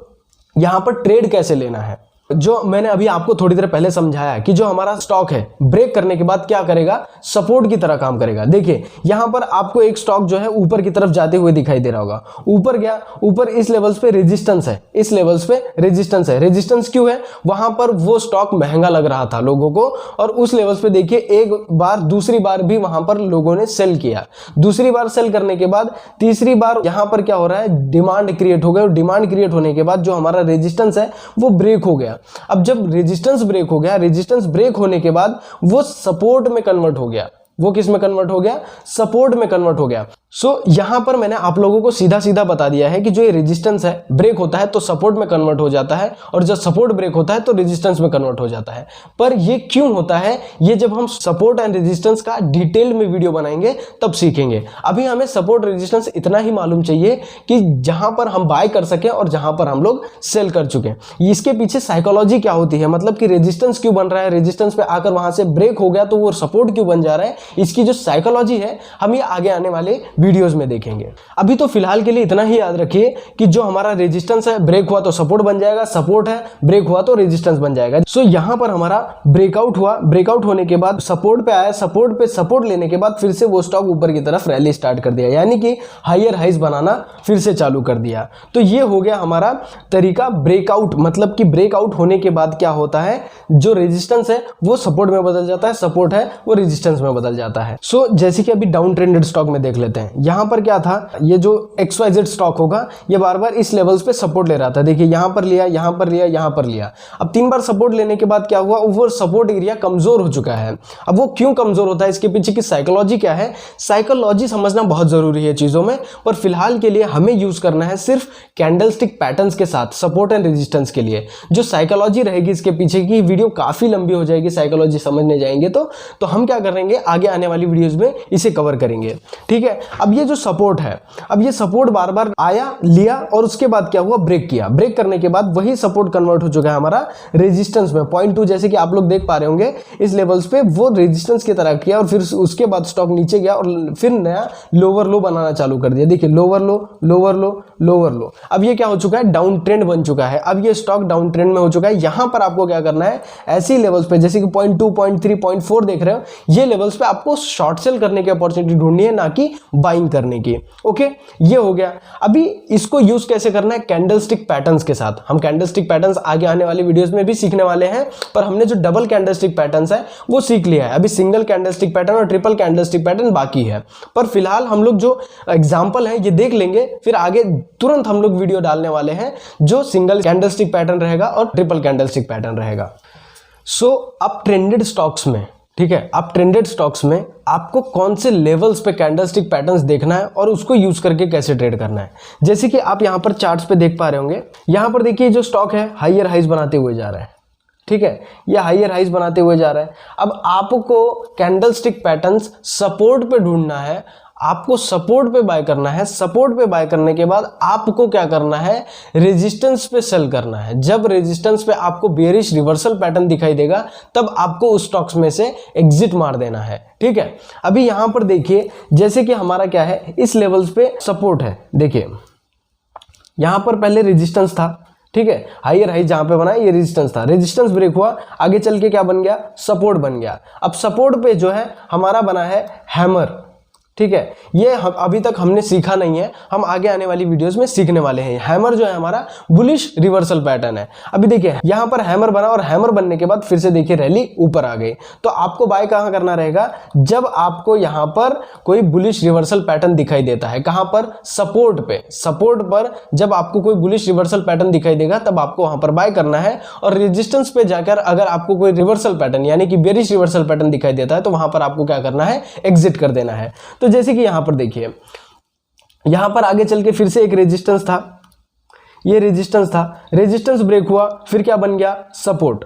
यहां पर ट्रेड कैसे लेना है। जो मैंने अभी आपको थोड़ी देर पहले समझाया कि जो हमारा स्टॉक है ब्रेक करने के बाद क्या करेगा, सपोर्ट की तरह काम करेगा। देखिए यहां पर आपको एक स्टॉक जो है ऊपर की तरफ जाते हुए दिखाई दे रहा होगा, ऊपर गया, ऊपर इस लेवल्स पे रेजिस्टेंस है, इस लेवल्स पे रेजिस्टेंस है। रेजिस्टेंस क्यों है, वहां पर वो स्टॉक महंगा लग रहा था लोगों को और उस लेवल्स पे देखिए एक बार दूसरी बार भी वहां पर लोगों ने सेल किया, दूसरी बार सेल करने के बाद तीसरी बार यहां पर क्या हो रहा है, डिमांड क्रिएट हो गया और डिमांड क्रिएट होने के बाद जो हमारा रेजिस्टेंस है वो ब्रेक हो गया। अब जब रेजिस्टेंस ब्रेक हो गया, रेजिस्टेंस ब्रेक होने के बाद वो सपोर्ट में कन्वर्ट हो गया। वो किस में कन्वर्ट हो गया, सपोर्ट में कन्वर्ट हो गया। सो यहां पर मैंने आप लोगों को सीधा सीधा बता दिया है कि जो ये रेजिस्टेंस है ब्रेक होता है तो सपोर्ट में कन्वर्ट हो जाता है और जब सपोर्ट ब्रेक होता है तो रेजिस्टेंस में कन्वर्ट हो जाता है। पर ये क्यों होता है, ये जब हम सपोर्ट एंड रेजिस्टेंस का डिटेल में वीडियो बनाएंगे तब सीखेंगे। अभी हमें सपोर्ट रेजिस्टेंस इतना ही मालूम चाहिए कि जहां पर हम बाय कर सकें और जहां पर हम लोग सेल कर चुके हैं। इसके पीछे साइकोलॉजी क्या होती है, मतलब कि रेजिस्टेंस क्यों बन रहा है, रेजिस्टेंस पे आकर वहां से ब्रेक हो गया तो वो सपोर्ट क्यों बन जा रहा है, इसकी जो साइकोलॉजी है हम ये आगे आने वाले वीडियोस में देखेंगे। अभी तो फिलहाल के लिए इतना ही याद रखिए कि जो हमारा रेजिस्टेंस है ब्रेक हुआ तो सपोर्ट बन जाएगा, सपोर्ट है ब्रेक हुआ तो रेजिस्टेंस बन जाएगा। सो यहां पर हमारा ब्रेकआउट हुआ, ब्रेकआउट होने के बाद सपोर्ट पे आया, सपोर्ट पे सपोर्ट लेने के बाद फिर से वो स्टॉक ऊपर की तरफ रैली स्टार्ट कर दिया, यानी कि हायर हाइज बनाना फिर से चालू कर दिया। तो ये हो गया हमारा तरीका ब्रेकआउट, मतलब कि ब्रेकआउट होने के बाद क्या होता है, जो रेजिस्टेंस है वो सपोर्ट में बदल जाता है, सपोर्ट है वो रेजिस्टेंस में बदल जाता है। सो जैसे कि अभी डाउन ट्रेंडेड स्टॉक में देख लेते हैं, हैं, यहाँ पर क्या था, ये जो XYZ स्टॉक होगा ये बार बार इस लेवल्स पे सपोर्ट ले रहा था। देखिए यहाँ पर लिया, यहाँ पर लिया, यहाँ पर लिया। अब 3 बार सपोर्ट लेने के बाद क्या हुआ, वो सपोर्ट एरिया कमजोर हो चुका है। अब वो क्यों कमजोर होता है, इसके पीछे की साइकोलॉजी क्या है, साइकोलॉजी समझना बहुत जरूरी है चीजों में। पर फिलहाल के लिए हमें यूज करना है सिर्फ कैंडलस्टिक पैटर्न्स के साथ सपोर्ट एंड रेजिस्टेंस के लिए। जो साइकोलॉजी रहेगी इसके पीछे की, वीडियो काफी लंबी हो जाएगी साइकोलॉजी समझने जाएंगे तो हम क्या करेंगे, आगे आने वाली वीडियोस में इसे कवर करेंगे। ठीक है, अब ये जो सपोर्ट है, अब ये सपोर्ट बार बार आया, लिया और उसके बाद क्या हुआ, ब्रेक किया। ब्रेक करने के बाद वही सपोर्ट कन्वर्ट हो चुका है हमारा रेजिस्टेंस में 0.2, जैसे कि आप लोग देख पा रहे होंगे इस लेवल्स पे वो रेजिस्टेंस की तरह किया और फिर उसके बाद स्टॉक नीचे गया और फिर नया लोअर लो बनाना चालू कर दिया। देखिए लोअर लो, लोअर लो, लोअर लो। अब ये क्या हो चुका है, डाउन ट्रेंड बन चुका है। अब ये स्टॉक डाउन ट्रेंड में हो चुका है। यहां पर आपको क्या करना है, ऐसी लेवल्स पे जैसे कि 0.2, 0.3, 0.4 देख रहे हो, ये लेवल्स पे आपको शॉर्ट सेल करने की अपॉर्चुनिटी ढूंढनी है, ना कि बाइंग करने की। ओके, ये हो गया। अभी इसको यूज कैसे करना है, कैंडलस्टिक पैटर्न्स के साथ। हम कैंडलस्टिक पैटर्न्स आगे आने वाली वीडियोस में भी सीखने वाले हैं, पर हमने जो डबल कैंडलस्टिक पैटर्न्स है वो सीख लिया है। अभी सिंगल कैंडलस्टिक पैटर्न और ट्रिपल कैंडलस्टिक पैटर्न बाकी है। पर फिलहाल हम लोग जो एग्जांपल है ये देख लेंगे, फिर आगे तुरंत हम लोग वीडियो डालने वाले हैं जो सिंगल कैंडलस्टिक पैटर्न रहेगा और ट्रिपल कैंडलस्टिक पैटर्न रहेगा। सो अब ट्रेंडेड स्टॉक्स में, ठीक है, अब ट्रेंडेड स्टॉक्स में आपको कौन से लेवल्स पे कैंडलस्टिक पैटर्न्स देखना है और उसको यूज करके कैसे ट्रेड करना है। जैसे कि आप यहां पर चार्ट्स पे देख पा रहे होंगे, यहां पर देखिए जो स्टॉक है हायर हाइज बनाते हुए जा रहा है। ठीक है, ये हायर हाइज बनाते हुए जा रहा है। अब आपको कैंडलस्टिक पैटर्न्स सपोर्ट पे ढूंढना है, आपको सपोर्ट पे बाय करना है। सपोर्ट पे बाय करने के बाद आपको क्या करना है, रेजिस्टेंस पे सेल करना है। जब रेजिस्टेंस पे आपको बेयरिश रिवर्सल पैटर्न दिखाई देगा तब आपको उस स्टॉक्स में से एग्जिट मार देना है। ठीक है, अभी यहां पर देखिए जैसे कि हमारा क्या है, इस लेवल्स पे सपोर्ट है। देखिए यहां पर पहले रेजिस्टेंस था, ठीक है, हायर हाई जहां पे बना ये रेजिस्टेंस था, रेजिस्टेंस ब्रेक हुआ, आगे चल के क्या बन गया, सपोर्ट बन गया। अब सपोर्ट पे जो है हमारा बना है हैमर। ठीक है, ये अभी तक हमने सीखा नहीं है, हम आगे आने वाली वीडियोस में सीखने वाले हैं। हैमर जो है हमारा बुलिश रिवर्सल पैटर्न है। अभी देखिए यहां पर हैमर बना और हैमर बनने के बाद फिर से देखिए रैली ऊपर आ गई। तो आपको बाय कहां करना रहेगा, जब आपको यहां पर कोई बुलिश रिवर्सल पैटर्न दिखाई देता है। कहां पर, सपोर्ट पे। सपोर्ट पर जब आपको कोई बुलिश रिवर्सल पैटर्न दिखाई देगा तब आपको वहां पर बाय करना है। और रेजिस्टेंस पे जाकर अगर आपको कोई रिवर्सल पैटर्न यानी कि बेरिश रिवर्सल पैटर्न दिखाई देता है तो वहां पर आपको क्या करना है, एग्जिट कर देना है। तो जैसे कि यहां पर देखिए, यहां पर आगे चल के फिर से एक रेजिस्टेंस था, ये रेजिस्टेंस था, रेजिस्टेंस ब्रेक हुआ, फिर क्या बन गया, सपोर्ट।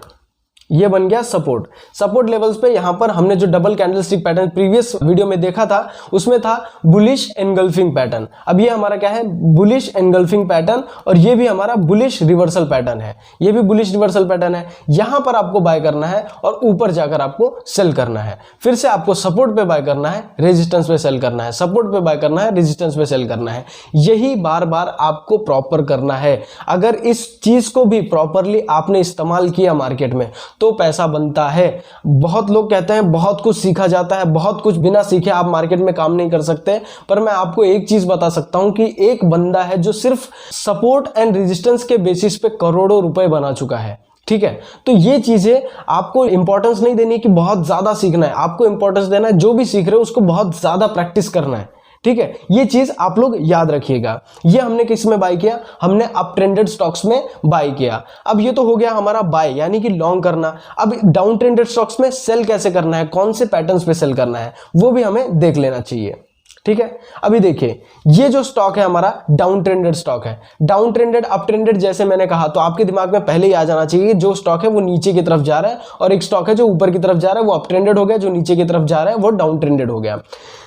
ये बन गया सपोर्ट। सपोर्ट लेवल्स पे यहां पर हमने जो double candlestick pattern previous video में देखा था उसमें था बुलिश एनगल्फिंग पैटर्न। अब ये हमारा क्या है, बुलिश एनगल्फिंग पैटर्न, और ये भी हमारा बुलिश रिवर्सल पैटर्न है। ये भी बुलिश रिवर्सल पैटर्न है। यहां पर आपको बाय करना है और ऊपर जाकर आपको सेल करना है। फिर से आपको सपोर्ट पे बाय करना है, रेजिस्टेंस पे सेल करना है, सपोर्ट पे बाय करना है, रेजिस्टेंस पे सेल करना है। यही बार बार आपको प्रॉपर करना है। अगर इस चीज को भी प्रॉपरली आपने इस्तेमाल किया मार्केट में तो पैसा बनता है। बहुत लोग कहते हैं बहुत कुछ सीखा जाता है, बहुत कुछ बिना सीखे आप मार्केट में काम नहीं कर सकते, पर मैं आपको एक चीज बता सकता हूं कि एक बंदा है जो सिर्फ सपोर्ट एंड रेजिस्टेंस के बेसिस पे करोड़ों रुपए बना चुका है। ठीक है, तो ये चीजें आपको इंपॉर्टेंस नहीं देनी कि बहुत ज्यादा सीखना है, आपको इंपॉर्टेंस देना है जो भी सीख रहे हो उसको बहुत ज्यादा प्रैक्टिस करना है। ठीक है, ये चीज आप लोग याद रखिएगा। ये हमने किस में बाय किया, हमने अप ट्रेंडेड स्टॉक्स में बाय किया। अब ये तो हो गया हमारा बाय यानी कि लॉन्ग करना। अब डाउन ट्रेंडेड स्टॉक्स में सेल कैसे करना है, कौन से पैटर्न्स पे सेल करना है वो भी हमें देख लेना चाहिए। ठीक है, अभी देखिए ये जो स्टॉक है हमारा डाउन ट्रेंडेड स्टॉक है। डाउन ट्रेंडेड अप ट्रेंडेड जैसे मैंने कहा तो आपके दिमाग में पहले ही आ जाना चाहिए कि जो स्टॉक है वो नीचे की तरफ जा रहा है और एक स्टॉक है जो ऊपर की तरफ जा रहा है वो अप ट्रेंडेड हो गया, जो नीचे की तरफ जा रहा है वो डाउन ट्रेंडेड हो गया।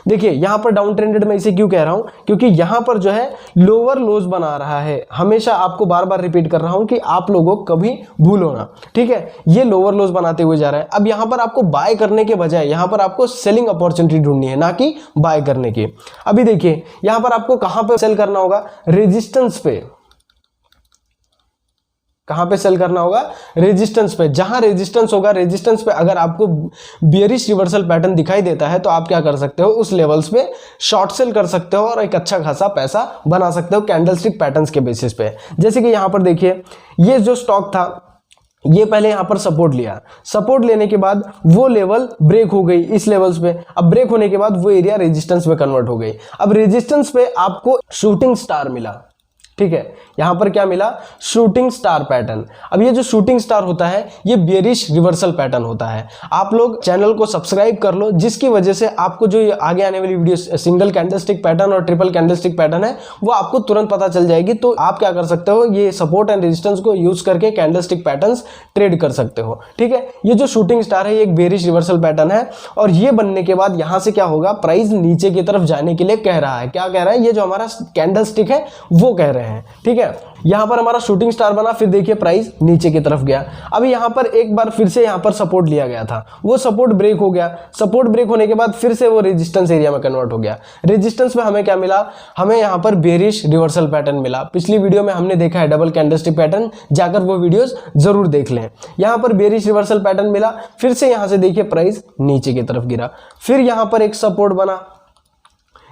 देखिए यहां पर डाउन ट्रेंडेड में इसे क्यों कह रहा हूं, क्योंकि यहां पर जो है लोअर लोज बना रहा है। हमेशा आपको बार बार रिपीट कर रहा हूं कि आप लोगों को कभी भूलो ना। ठीक है, ये लोअर लोज बनाते हुए जा रहा है। अब यहां पर आपको बाय करने के बजाय यहां पर आपको सेलिंग अपॉर्चुनिटी ढूंढनी है, ना कि बाय करने की। अभी देखिए यहां पर आपको कहां पे सेल करना होगा, रेजिस्टेंस पे। कहां पे सेल करना होगा, रेजिस्टेंस पे। जहां रेजिस्टेंस होगा, रेजिस्टेंस पे अगर आपको बियरिश रिवर्सल पैटर्न दिखाई देता है तो आप क्या कर सकते हो, उस लेवल्स पे शॉर्ट सेल कर सकते हो और एक अच्छा खासा पैसा बना सकते हो कैंडलस्टिक पैटर्न्स के बेसिस पे। जैसे कि यहां पर देखिए ये जो स्टॉक था ये पहले यहाँ पर सपोर्ट लिया, सपोर्ट लेने के बाद वो लेवल ब्रेक हो गई इस लेवल्स पे। अब ब्रेक होने के बाद वो एरिया रेजिस्टेंस में कन्वर्ट हो गई। अब रेजिस्टेंस पे आपको शूटिंग स्टार मिला, ठीक है, यहां पर क्या मिला, शूटिंग स्टार पैटर्न। अब ये जो शूटिंग स्टार होता है ये बेयरिश रिवर्सल पैटर्न होता है। आप लोग चैनल को सब्सक्राइब कर लो, जिसकी वजह से आपको जो आगे आने वाली वीडियो सिंगल कैंडलस्टिक पैटर्न और ट्रिपल कैंडलस्टिक पैटर्न है वो आपको तुरंत पता चल जाएगी। तो आप क्या कर सकते हो, ये सपोर्ट एंड रेजिस्टेंस को यूज करके कैंडलस्टिक पैटर्न्स ट्रेड कर सकते हो, ठीक है। ये जो शूटिंग स्टार है ये एक बेयरिश रिवर्सल पैटर्न है, और ये बनने के बाद यहां से क्या होगा, प्राइस नीचे की तरफ जाने के लिए कह रहा है। क्या कह रहा है, ये जो हमारा कैंडलस्टिक है वो कह रहे हैं, ठीक है। यहां पर हमारा शूटिंग स्टार बना, फिर देखिए प्राइस नीचे की तरफ गया। अब यहां पर एक बार फिर से यहां पर सपोर्ट लिया गया था, वो सपोर्ट ब्रेक हो गया। सपोर्ट ब्रेक होने के बाद फिर से वो रेजिस्टेंस एरिया में कन्वर्ट हो गया। रेजिस्टेंस में हमें क्या मिला, हमें यहां पर बेयरिश रिवर्सल पैटर्न मिला। पिछली वीडियो में हमने देखा है डबल कैंडलस्टिक पैटर्न, जाकर वो वीडियोस जरूर देख लें। यहां पर बेयरिश रिवर्सल पैटर्न मिला, फिर से यहां से देखिए प्राइस नीचे की तरफ गिरा। फिर यहां पर एक सपोर्ट बना,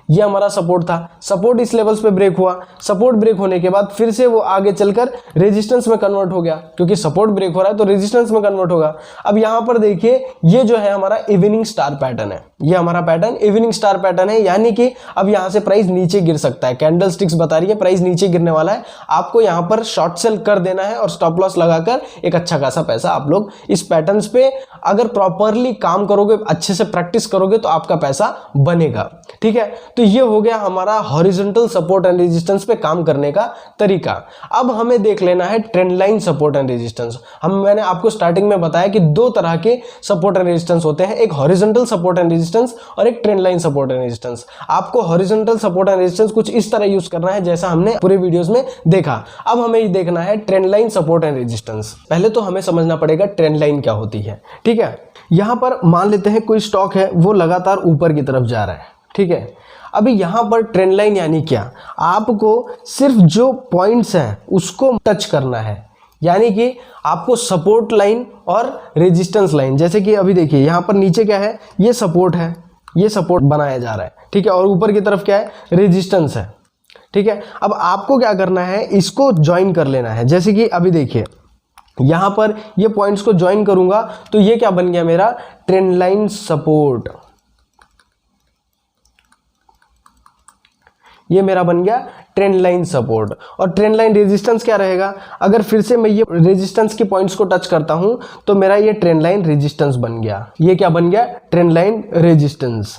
ये हमारा सपोर्ट था, सपोर्ट इस लेवल्स पे ब्रेक हुआ। सपोर्ट ब्रेक होने के बाद फिर से वो आगे चलकर रेजिस्टेंस में कन्वर्ट हो गया, क्योंकि सपोर्ट ब्रेक हो रहा है तो रेजिस्टेंस में कन्वर्ट होगा। अब यहां पर देखिए ये जो है हमारा इवनिंग स्टार पैटर्न है, ये हमारा पैटर्न इवनिंग स्टार पैटर्न है, यानी कि अब यहां से प्राइस नीचे गिर सकता है। कैंडल स्टिक्स बता रही है प्राइस नीचे गिरने वाला है, आपको यहां पर शॉर्ट सेल कर देना है और स्टॉप लॉस लगाकर एक अच्छा खासा पैसा आप लोग इस पैटर्न्स पे अगर प्रॉपरली काम करोगे, अच्छे से प्रैक्टिस करोगे तो आपका पैसा बनेगा, ठीक है। तो ये हो गया हमारा हॉरिजॉन्टल सपोर्ट एंड रेजिस्टेंस पे काम करने का तरीका। अब हमें देख लेना है trend line support and resistance. मैंने आपको स्टार्टिंग में बताया कि दो तरह के सपोर्ट एंड रेजिस्टेंस होते हैं, एक हॉरिजॉन्टल सपोर्ट एंड रेजिस्टेंस और एक trend line support and resistance. आपको हॉरिजॉन्टल सपोर्ट एंड रेजिस्टेंस कुछ इस तरह यूज करना है जैसा हमने पूरे वीडियोस में देखा। अब हमें ये देखना है trend line support and resistance. पहले तो हमें समझना पड़ेगा ट्रेंड लाइन क्या होती है, ठीक है। यहां पर मान लेते हैं कोई स्टॉक है वो लगातार ऊपर की तरफ जा रहा है, ठीक है। अभी यहां पर ट्रेंड लाइन यानी क्या, आपको सिर्फ जो पॉइंट्स हैं उसको टच करना है, यानी कि आपको सपोर्ट लाइन और रेजिस्टेंस लाइन, जैसे कि अभी देखिए यहां पर नीचे क्या है, ये सपोर्ट है, ये सपोर्ट बनाया जा रहा है, ठीक है, और ऊपर की तरफ क्या है, रेजिस्टेंस है, ठीक है। अब आपको क्या करना है, इसको ज्वाइन कर लेना है। जैसे कि अभी देखिए यहां पर ये पॉइंट्स को ज्वाइन करूंगा तो ये क्या बन गया मेरा, ट्रेंड लाइन सपोर्ट, ये मेरा बन गया ट्रेंड लाइन सपोर्ट। और ट्रेंड लाइन रेजिस्टेंस क्या रहेगा, अगर फिर से मैं ये रेजिस्टेंस के पॉइंट्स को टच करता हूं तो मेरा ये ट्रेंड लाइन रेजिस्टेंस बन गया, ये क्या बन गया, ट्रेंड लाइन रेजिस्टेंस,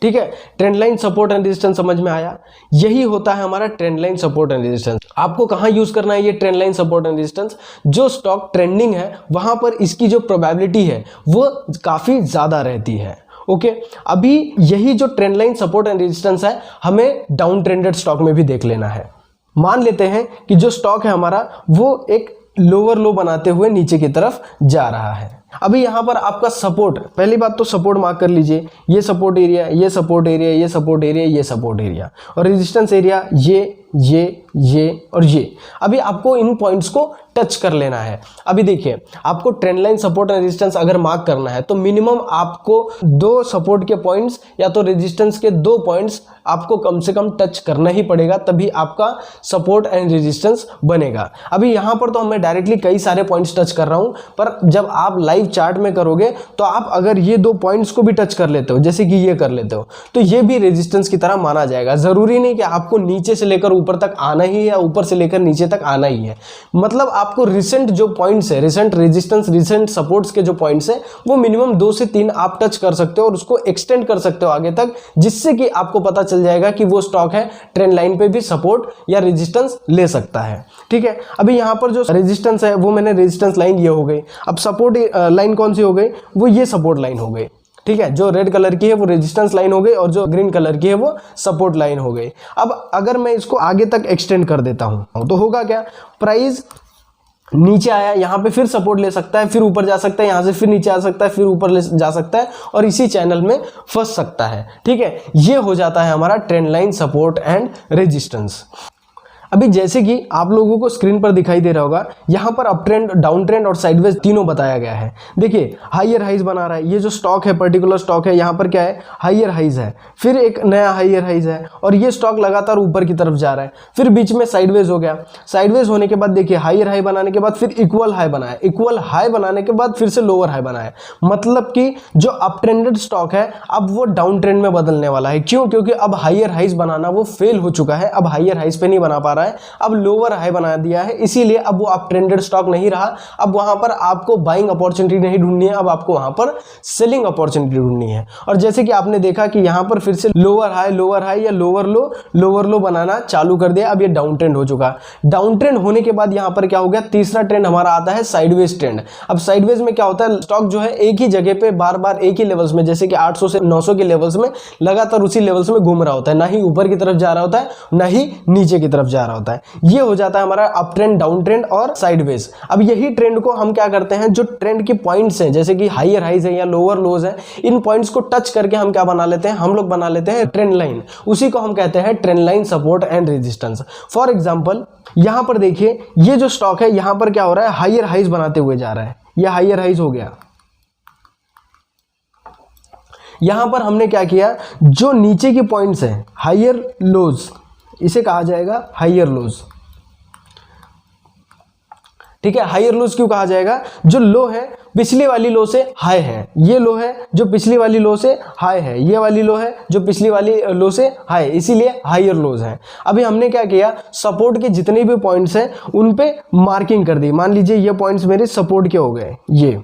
ठीक है। Trend line support and resistance समझ में आया, यही होता है हमारा trend line support and resistance. आपको कहां यूज करना है ये trend line support and resistance, जो स्टॉक ट्रेंडिंग है वहां पर इसकी जो प्रोबेबिलिटी है वो काफी ज्यादा रहती है, ओके। अभी यही जो trend line support and resistance है हमें डाउन ट्रेंडेड स्टॉक में भी देख लेना है। मान लेते हैं कि जो स्टॉक है हमारा वो एक लोअर लो बनाते हुए नीचे की तरफ जा रहा है। अभी यहां पर आपका सपोर्ट, पहली बात तो सपोर्ट मार्क कर लीजिए, ये सपोर्ट एरिया, ये सपोर्ट एरिया, ये सपोर्ट एरिया, ये सपोर्ट एरिया, और रेजिस्टेंस एरिया ये और ये। अभी आपको इन पॉइंट्स को टच कर लेना है। अभी देखिए आपको trend line support and resistance अगर मार्क करना है तो मिनिमम आपको दो सपोर्ट के पॉइंट्स या तो रेजिस्टेंस के दो पॉइंट्स आपको कम से कम टच करना ही पड़ेगा, तभी आपका सपोर्ट एंड रेजिस्टेंस बनेगा। अभी यहां पर तो मैं डायरेक्टली कई सारे पॉइंट्स टच कर रहा हूं, पर जब आप लाइव चार्ट में करोगे तो आप अगर ये दो पॉइंट्स को भी टच कर लेते हो, जैसे कि ये कर लेते हो, तो ये भी रेजिस्टेंस की तरह माना जाएगा। जरूरी नहीं कि आपको नीचे से लेकर ऊपर तक आना ही है या ऊपर से लेकर नीचे तक आना ही है, मतलब आपको रिसेंट जो पॉइंट्स है, रिसेंट रेजिस्टेंस, रिसेंट सपोर्ट्स के जो पॉइंट्स है वो मिनिमम 2 से 3 आप टच कर सकते हो और उसको एक्सटेंड कर सकते हो आगे तक, जिससे कि आपको पता चल जाएगा कि वो स्टॉक है ट्रेंड लाइन पे भी सपोर्ट या रेजिस्टेंस ले सकता है, ठीक है। अभी यहां पर जो रेजिस्टेंस है वो मैंने रेजिस्टेंस लाइन ये हो गई, अब सपोर्ट लाइन कौन सी हो गई, वो ये सपोर्ट लाइन हो गई, ठीक है। जो रेड कलर की है वो रेजिस्टेंस लाइन हो गई और जो ग्रीन कलर की है वो सपोर्ट लाइन हो गई। अब अगर मैं इसको आगे तक एक्सटेंड कर देता हूं तो होगा क्या, प्राइस नीचे आया, यहां पे फिर सपोर्ट ले सकता है, फिर ऊपर जा सकता है, यहां से फिर नीचे आ सकता है, फिर ऊपर ले जा सकता है और इसी चैनल में फंस सकता है, ठीक है। ये हो जाता है हमारा trend line support and resistance. अभी जैसे कि आप लोगों को स्क्रीन पर दिखाई दे रहा होगा, यहाँ पर अप ट्रेंड, डाउन ट्रेंड और साइडवेज तीनों बताया गया है। देखिए हाइयर हाइज बना रहा है, ये जो स्टॉक है, पर्टिकुलर स्टॉक है, यहाँ पर क्या है, हाइयर हाइज है, फिर एक नया हाइयर हाइज है, और ये स्टॉक लगातार ऊपर की तरफ जा रहा है, फिर बीच में साइडवेज हो गया। साइडवेज होने के बाद देखिए हाइयर हाई बनाने के बाद फिर इक्वल हाई बनाया, इक्वल हाई बनाने के बाद फिर से लोअर हाई बनाया। मतलब कि जो अप ट्रेंडेड स्टॉक है अब वो डाउन ट्रेंड में बदलने वाला है। क्यों? क्योंकि अब हाइयर हाइज बनाना वो फेल हो चुका है, अब हाइयर हाइज पे नहीं बना पा रहा है, अब लोअर हाई बना दिया है, इसीलिए अब वो अप ट्रेंडेड स्टॉक नहीं रहा। अब वहां पर आपको बाइंग अपॉर्चुनिटी नहीं ढूंढनी है, अब आपको वहां पर सेलिंग अपॉर्चुनिटी ढूंढनी है। और जैसे कि आपने देखा कि यहां पर फिर से लोअर हाई या लोअर लो बनाना चालू कर दिया, अब ये डाउन ट्रेंड हो चुका। डाउन ट्रेंड होने के बाद यहां पर क्या हो गया, तीसरा ट्रेंड हमारा आता है साइडवेज ट्रेंड। अब साइडवेज में क्या होता है, स्टॉक जो है एक ही जगह पे बार बार एक ही लेवल्स में, जैसे कि 800 से 900 के लेवल्स में लगातार उसी लेवल्स में घूम रहा होता है, ना ही ऊपर की तरफ जा रहा होता है ना ही नीचे की तरफ जा रहा होता है। ये हो जाता है हमारा अप ट्रेंड, डाउन ट्रेंड और साइडवेज। अब यही ट्रेंड को हम क्या करते हैं, जो ट्रेंड के पॉइंट्स हैं, जैसे कि हाइयर हाइज है या लोअर लोज है, इन पॉइंट्स को टच करके हम क्या बना लेते हैं, हम लोग बना लेते हैं ट्रेंड लाइन। उसी को हम कहते हैं trend line, support and resistance. For example यहां पर देखिए ये जो स्टॉक है यहां पर क्या हो रहा है, हाइयर हाइज बनाते हुए जा रहा है, ये हाइयर हाइज हो गया। यहां पर हमने क्या किया, जो नीचे की पॉइंट्स हैं हाइयर लोज, इसे कहा जाएगा हाइयर लोज। ठीक है, हाइयर लोज क्यों कहा जाएगा, जो लो है पिछली वाली लो से हाई है, ये लो है जो पिछली वाली लो से हाई है, ये वाली लो है जो पिछली वाली लो से हाई, इसीलिए हाइयर लोज है। अभी हमने क्या किया, सपोर्ट के जितने भी पॉइंट्स हैं उन पे मार्किंग कर दी। मान लीजिए ये पॉइंट्स मेरे सपोर्ट के हो गए ये,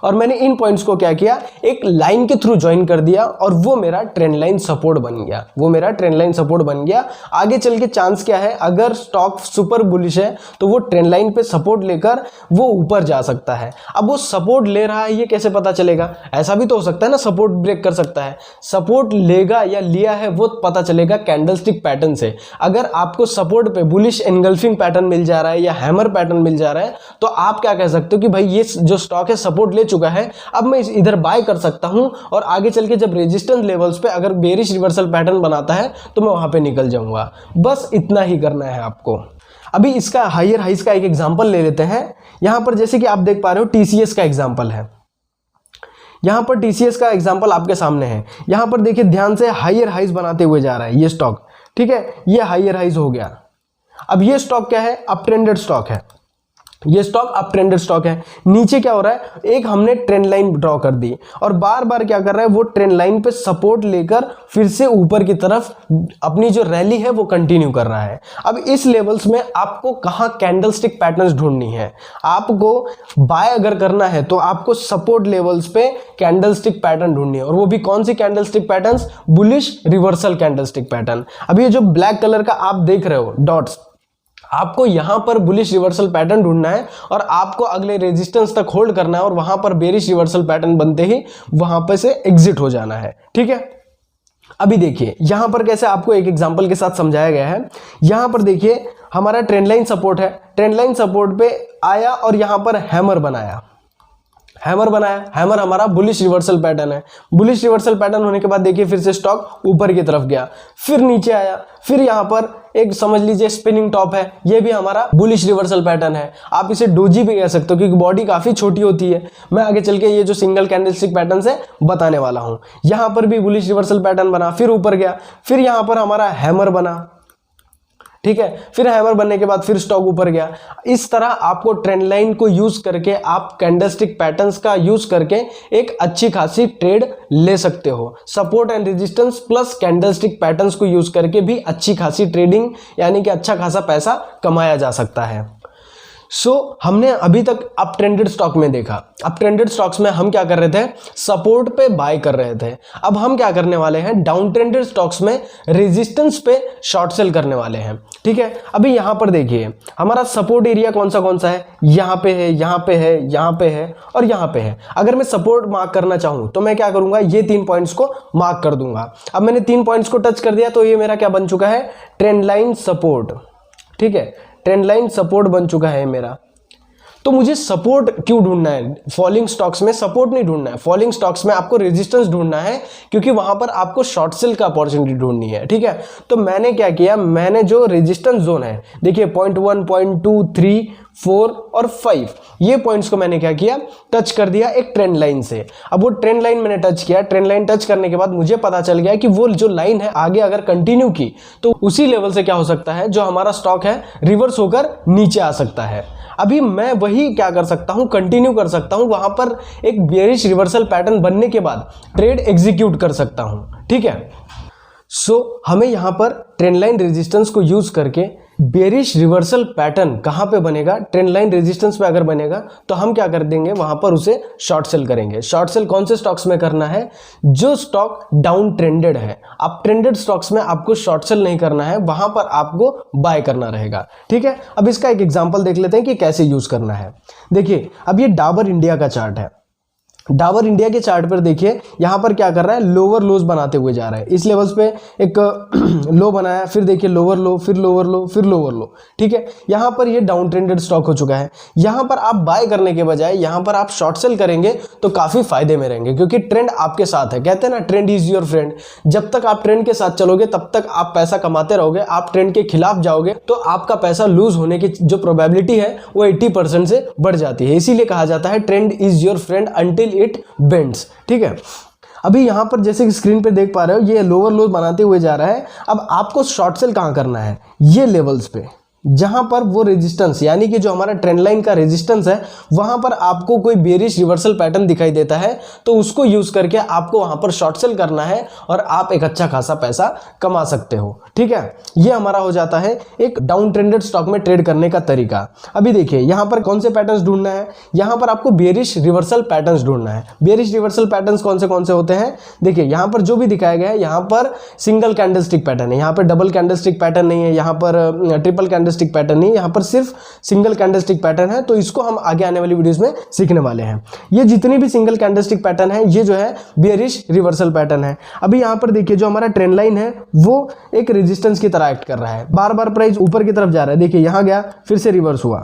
और मैंने इन पॉइंट्स को क्या किया, एक लाइन के थ्रू ज्वाइन कर दिया, और वो मेरा ट्रेंड लाइन सपोर्ट बन गया, वो मेरा ट्रेंड लाइन सपोर्ट बन गया। आगे चल के चांस क्या है, अगर स्टॉक सुपर बुलिश है तो वो ट्रेंड लाइन पे सपोर्ट लेकर वो ऊपर जा सकता है। अब वो सपोर्ट ले रहा है ये कैसे पता चलेगा, ऐसा भी तो हो सकता है ना, सपोर्ट ब्रेक कर सकता है। सपोर्ट लेगा या लिया है वो पता चलेगा कैंडलस्टिक पैटर्न से। अगर आपको सपोर्ट पे बुलिश एनगल्फिंग पैटर्न मिल जा रहा है या हैमर पैटर्न मिल जा रहा है, तो आप क्या कह सकते हो कि भाई ये जो स्टॉक है सपोर्ट ले चुका है, अब मैं इधर बाय कर सकता हूं, और आगे चल के जब रेजिस्टेंस लेवल्स पे अगर बेरिश रिवर्सल पैटर्न बनाता है तो मैं वहां पे निकल जाऊंगा। बस इतना ही करना है आपको। अभी इसका हाइयर हाइज का एक एग्जांपल ले लेते हैं। यहां पर जैसे कि आप देख पा रहे हो टीसीएस का एग्जांपल है, यहां पर टीसीएस का एग्जांपल आपके सामने है। यहां पर देखिए ध्यान से, हाइयर हाइज बनाते हुए जा रहा है ये स्टॉक। ठीक है, ये हाइयर हाइज हो गया। अब ये स्टॉक क्या है, अप ट्रेंडेड स्टॉक है, ये स्टॉक अप ट्रेंडेड स्टॉक है। नीचे क्या हो रहा है, एक हमने ट्रेंड लाइन ड्रॉ कर दी, और बार बार क्या कर रहा है, वो ट्रेंड लाइन पे सपोर्ट लेकर फिर से ऊपर की तरफ अपनी जो रैली है वो कंटिन्यू कर रहा है। अब इस लेवल्स में आपको कहां कैंडलस्टिक पैटर्न्स ढूंढनी है, आपको बाय अगर करना है तो आपको सपोर्ट लेवल्स पे कैंडलस्टिक पैटर्न ढूंढनी है। और वो भी कौन सी candlestick patterns, bullish reversal candlestick pattern. अब ये जो ब्लैक कलर का आप देख रहे हो डॉट्स, आपको यहां पर बुलिश रिवर्सल पैटर्न ढूंढना है, और आपको अगले रेजिस्टेंस तक होल्ड करना है, और वहां पर बेरिश रिवर्सल पैटर्न बनते ही वहां पर से एग्जिट हो जाना है। ठीक है, अभी देखिए यहां पर कैसे आपको एक एग्जांपल के साथ समझाया गया है। यहां पर देखिए हमारा ट्रेंड लाइन सपोर्ट है, ट्रेंड लाइन सपोर्ट पे आया और यहां पर हैमर बनाया, हैमर बनाया, हैमर हमारा बुलिश रिवर्सल पैटर्न है। बुलिश रिवर्सल पैटर्न होने के बाद देखिए फिर से स्टॉक ऊपर की तरफ गया, फिर नीचे आया, फिर यहां पर एक समझ लीजिए स्पिनिंग टॉप है, ये भी हमारा बुलिश रिवर्सल पैटर्न है। आप इसे डोजी भी कह सकते हो क्योंकि बॉडी काफी छोटी होती है। मैं आगे चल के ये जो सिंगल कैंडलस्टिक पैटर्न है बताने वाला हूं। यहां पर भी बुलिश रिवर्सल पैटर्न बना, फिर ऊपर गया, फिर यहां पर हमारा हैमर बना। ठीक है, फिर हैमर बनने के बाद फिर स्टॉक ऊपर गया। इस तरह आपको ट्रेंड लाइन को यूज करके, आप कैंडलस्टिक पैटर्न्स का यूज करके एक अच्छी खासी ट्रेड ले सकते हो। Support and resistance plus candlestick patterns को यूज करके भी अच्छी खासी ट्रेडिंग यानी कि अच्छा खासा पैसा कमाया जा सकता है। हमने अभी तक अप ट्रेंडेड स्टॉक में देखा, अप ट्रेंडेड स्टॉक्स में हम क्या कर रहे थे, सपोर्ट पे बाय कर रहे थे। अब हम क्या करने वाले हैं, डाउन ट्रेंडेड स्टॉक्स में रेजिस्टेंस पे शॉर्ट सेल करने वाले हैं। ठीक है, अभी यहां पर देखिए हमारा सपोर्ट एरिया कौन सा है, यहां पे है, यहां पे है, यहां पे है और यहां पे है। अगर मैं सपोर्ट मार्क करना चाहूं तो मैं क्या करूंगा, ये 3 पॉइंट्स को मार्क कर दूंगा। अब मैंने 3 पॉइंट्स को टच कर दिया तो ये मेरा क्या बन चुका है, ट्रेंड लाइन सपोर्ट। ठीक है, ट्रेंड लाइन सपोर्ट बन चुका है मेरा। तो मुझे सपोर्ट क्यों ढूंढना है? फॉलिंग स्टॉक्स में सपोर्ट नहीं ढूंढना है, फॉलिंग स्टॉक्स में आपको रेजिस्टेंस ढूंढना है, क्योंकि वहां पर आपको शॉर्ट सेल का अपॉर्चुनिटी ढूंढनी है। ठीक है, तो मैंने क्या किया, मैंने जो रेजिस्टेंस जोन है देखिए 0.1, 0.2, 3, 4 और 5 ये पॉइंट्स को मैंने क्या किया, टच कर दिया एक ट्रेंड लाइन से। अब वो ट्रेंड लाइन मैंने टच किया, ट्रेंड लाइन टच करने के बाद मुझे पता चल गया कि वो जो लाइन है आगे अगर कंटिन्यू की तो उसी लेवल से क्या हो सकता है, जो हमारा स्टॉक है रिवर्स होकर नीचे आ सकता है। अभी मैं वही क्या कर सकता हूं, कंटिन्यू कर सकता हूं, वहां पर एक बेयरिश रिवर्सल पैटर्न बनने के बाद ट्रेड एग्जीक्यूट कर सकता हूं। ठीक है, सो हमें यहां पर ट्रेंड लाइन रेजिस्टेंस को यूज करके बेरिश रिवर्सल पैटर्न कहां पे बनेगा, ट्रेंड लाइन रेजिस्टेंस पे अगर बनेगा तो हम क्या कर देंगे, वहां पर उसे शॉर्ट सेल करेंगे। शॉर्ट सेल कौन से स्टॉक्स में करना है, जो स्टॉक डाउन ट्रेंडेड है। अब ट्रेंडेड स्टॉक्स में आपको शॉर्ट सेल नहीं करना है, वहां पर आपको बाय करना रहेगा। ठीक है, अब इसका एक एग्जांपल देख लेते हैं कि कैसे यूज करना है। देखिए अब ये डाबर इंडिया का चार्ट है। डाबर इंडिया के चार्ट पर देखिए यहां पर क्या कर रहा है, लोअर लोज बनाते हुए जा रहा है। इस लेवल्स पे एक लो बनाया, फिर देखिए लोअर लो, फिर लोअर लो, फिर लोअर लो। ठीक है, यहां पर ये डाउन ट्रेंडेड स्टॉक हो चुका है। यहां पर आप बाय करने के बजाय यहां पर आप शॉर्ट सेल करेंगे तो काफी फायदे में रहेंगे, क्योंकि ट्रेंड आपके साथ है। कहते हैं ना, ट्रेंड इज योर फ्रेंड। जब तक आप ट्रेंड के साथ चलोगे तब तक आप पैसा कमाते रहोगे। आप ट्रेंड के खिलाफ जाओगे तो आपका पैसा लूज होने की जो प्रोबेबिलिटी है वो 80% से बढ़ जाती है। इसीलिए कहा जाता है trend is your friend until it bends. ठीक है, अभी यहां पर जैसे कि स्क्रीन पे देख पा रहे हो ये लोअर लो बनाते हुए जा रहा है। अब आपको शॉर्ट सेल कहां करना है, ये लेवल्स पे जहां पर वो रेजिस्टेंस यानी कि जो हमारा ट्रेंड लाइन का रेजिस्टेंस है वहां पर आपको कोई बेरिश रिवर्सल पैटर्न दिखाई देता है तो उसको यूज करके आपको वहां पर शॉर्ट सेल करना है और आप एक अच्छा खासा पैसा कमा सकते हो। ठीक है, ये हमारा हो जाता है एक डाउन ट्रेंडेड स्टॉक में ट्रेड करने का तरीका। अभी देखिए यहां पर कौन से पैटर्न्स ढूंढना है, यहां पर आपको बेरिश रिवर्सल पैटर्न्स ढूंढना है। बेरिश रिवर्सल पैटर्न्स कौन से होते हैं, देखिए यहां पर जो भी दिखाया गया है, यहां पर सिंगल कैंडलस्टिक पैटर्न है, यहां पर डबल कैंडलस्टिक पैटर्न नहीं है, यहां पर ट्रिपल कैंडलस्टिक पैटर्न नहीं, यहां पर सिर्फ सिंगल कैंडलस्टिक पैटर्न है। तो इसको हम आगे आने वाली वीडियोस में सीखने वाले हैं। ये जितनी भी सिंगल कैंडलस्टिक पैटर्न है ये जो है बेयरिश रिवर्सल पैटर्न है। अभी यहां पर देखिए जो हमारा ट्रेंड लाइन है वो एक रेजिस्टेंस की तरह एक्ट कर रहा है, बार बार प्राइस ऊपर की तरफ जा रहा है। देखिए यहां गया, फिर से रिवर्स हुआ,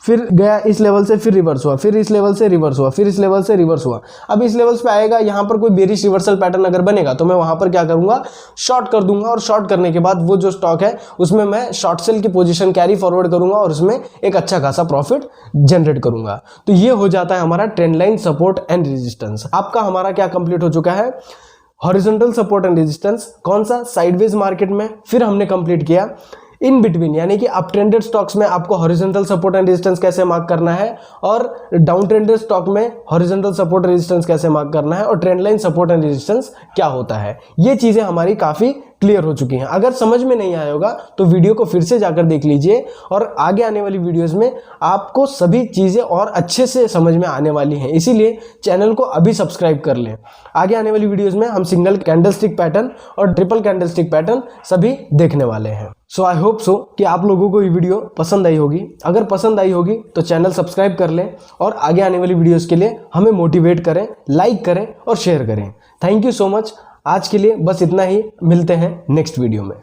फिर गया इस लेवल से, फिर रिवर्स हुआ, फिर इस लेवल से रिवर्स हुआ, फिर इस लेवल से रिवर्स हुआ। अब इस लेवल्स पे आएगा, यहां पर कोई बेरिश रिवर्सल पैटर्न अगर बनेगा तो मैं वहां पर क्या करूंगा, शॉर्ट कर दूंगा। और शॉर्ट करने के बाद वो जो स्टॉक है उसमें मैं शॉर्ट सेल की पोजीशन कैरी फॉरवर्ड करूंगा और उसमें एक अच्छा खासा प्रॉफिट जनरेट करूंगा। तो ये हो जाता है हमारा trend line support and resistance. आपका हमारा क्या कंप्लीट हो चुका है, हॉरिजॉन्टल सपोर्ट एंड रेजिस्टेंस, कौन सा, साइडवेज मार्केट में। फिर हमने कंप्लीट किया इन बिटवीन यानी कि अप ट्रेंडेड स्टॉक्स में आपको हॉरिजॉन्टल सपोर्ट एंड रेजिस्टेंस कैसे मार्क करना है, और डाउन ट्रेंडेड स्टॉक में हॉरिजॉन्टल सपोर्ट रेजिस्टेंस कैसे मार्क करना है, और trend line support and resistance क्या होता है। ये चीजें हमारी काफी क्लियर हो चुकी हैं। अगर समझ में नहीं आया होगा तो वीडियो को फिर से जाकर देख लीजिए, और आगे आने वाली वीडियोस में आपको सभी चीजें और अच्छे से समझ में आने वाली हैं। इसीलिए चैनल को अभी सब्सक्राइब कर लें। आगे आने वाली वीडियोस में हम सिंगल कैंडलस्टिक पैटर्न और ट्रिपल कैंडलस्टिक पैटर्न सभी देखने वाले हैं। सो आई होप सो कि आप लोगों को ये वीडियो पसंद आई होगी। अगर पसंद आई होगी तो चैनल सब्सक्राइब कर लें और आगे आने वाली वीडियोस के लिए हमें मोटिवेट करें, लाइक करें और शेयर करें। Thank you so much. आज के लिए बस इतना ही, मिलते हैं नेक्स्ट वीडियो में।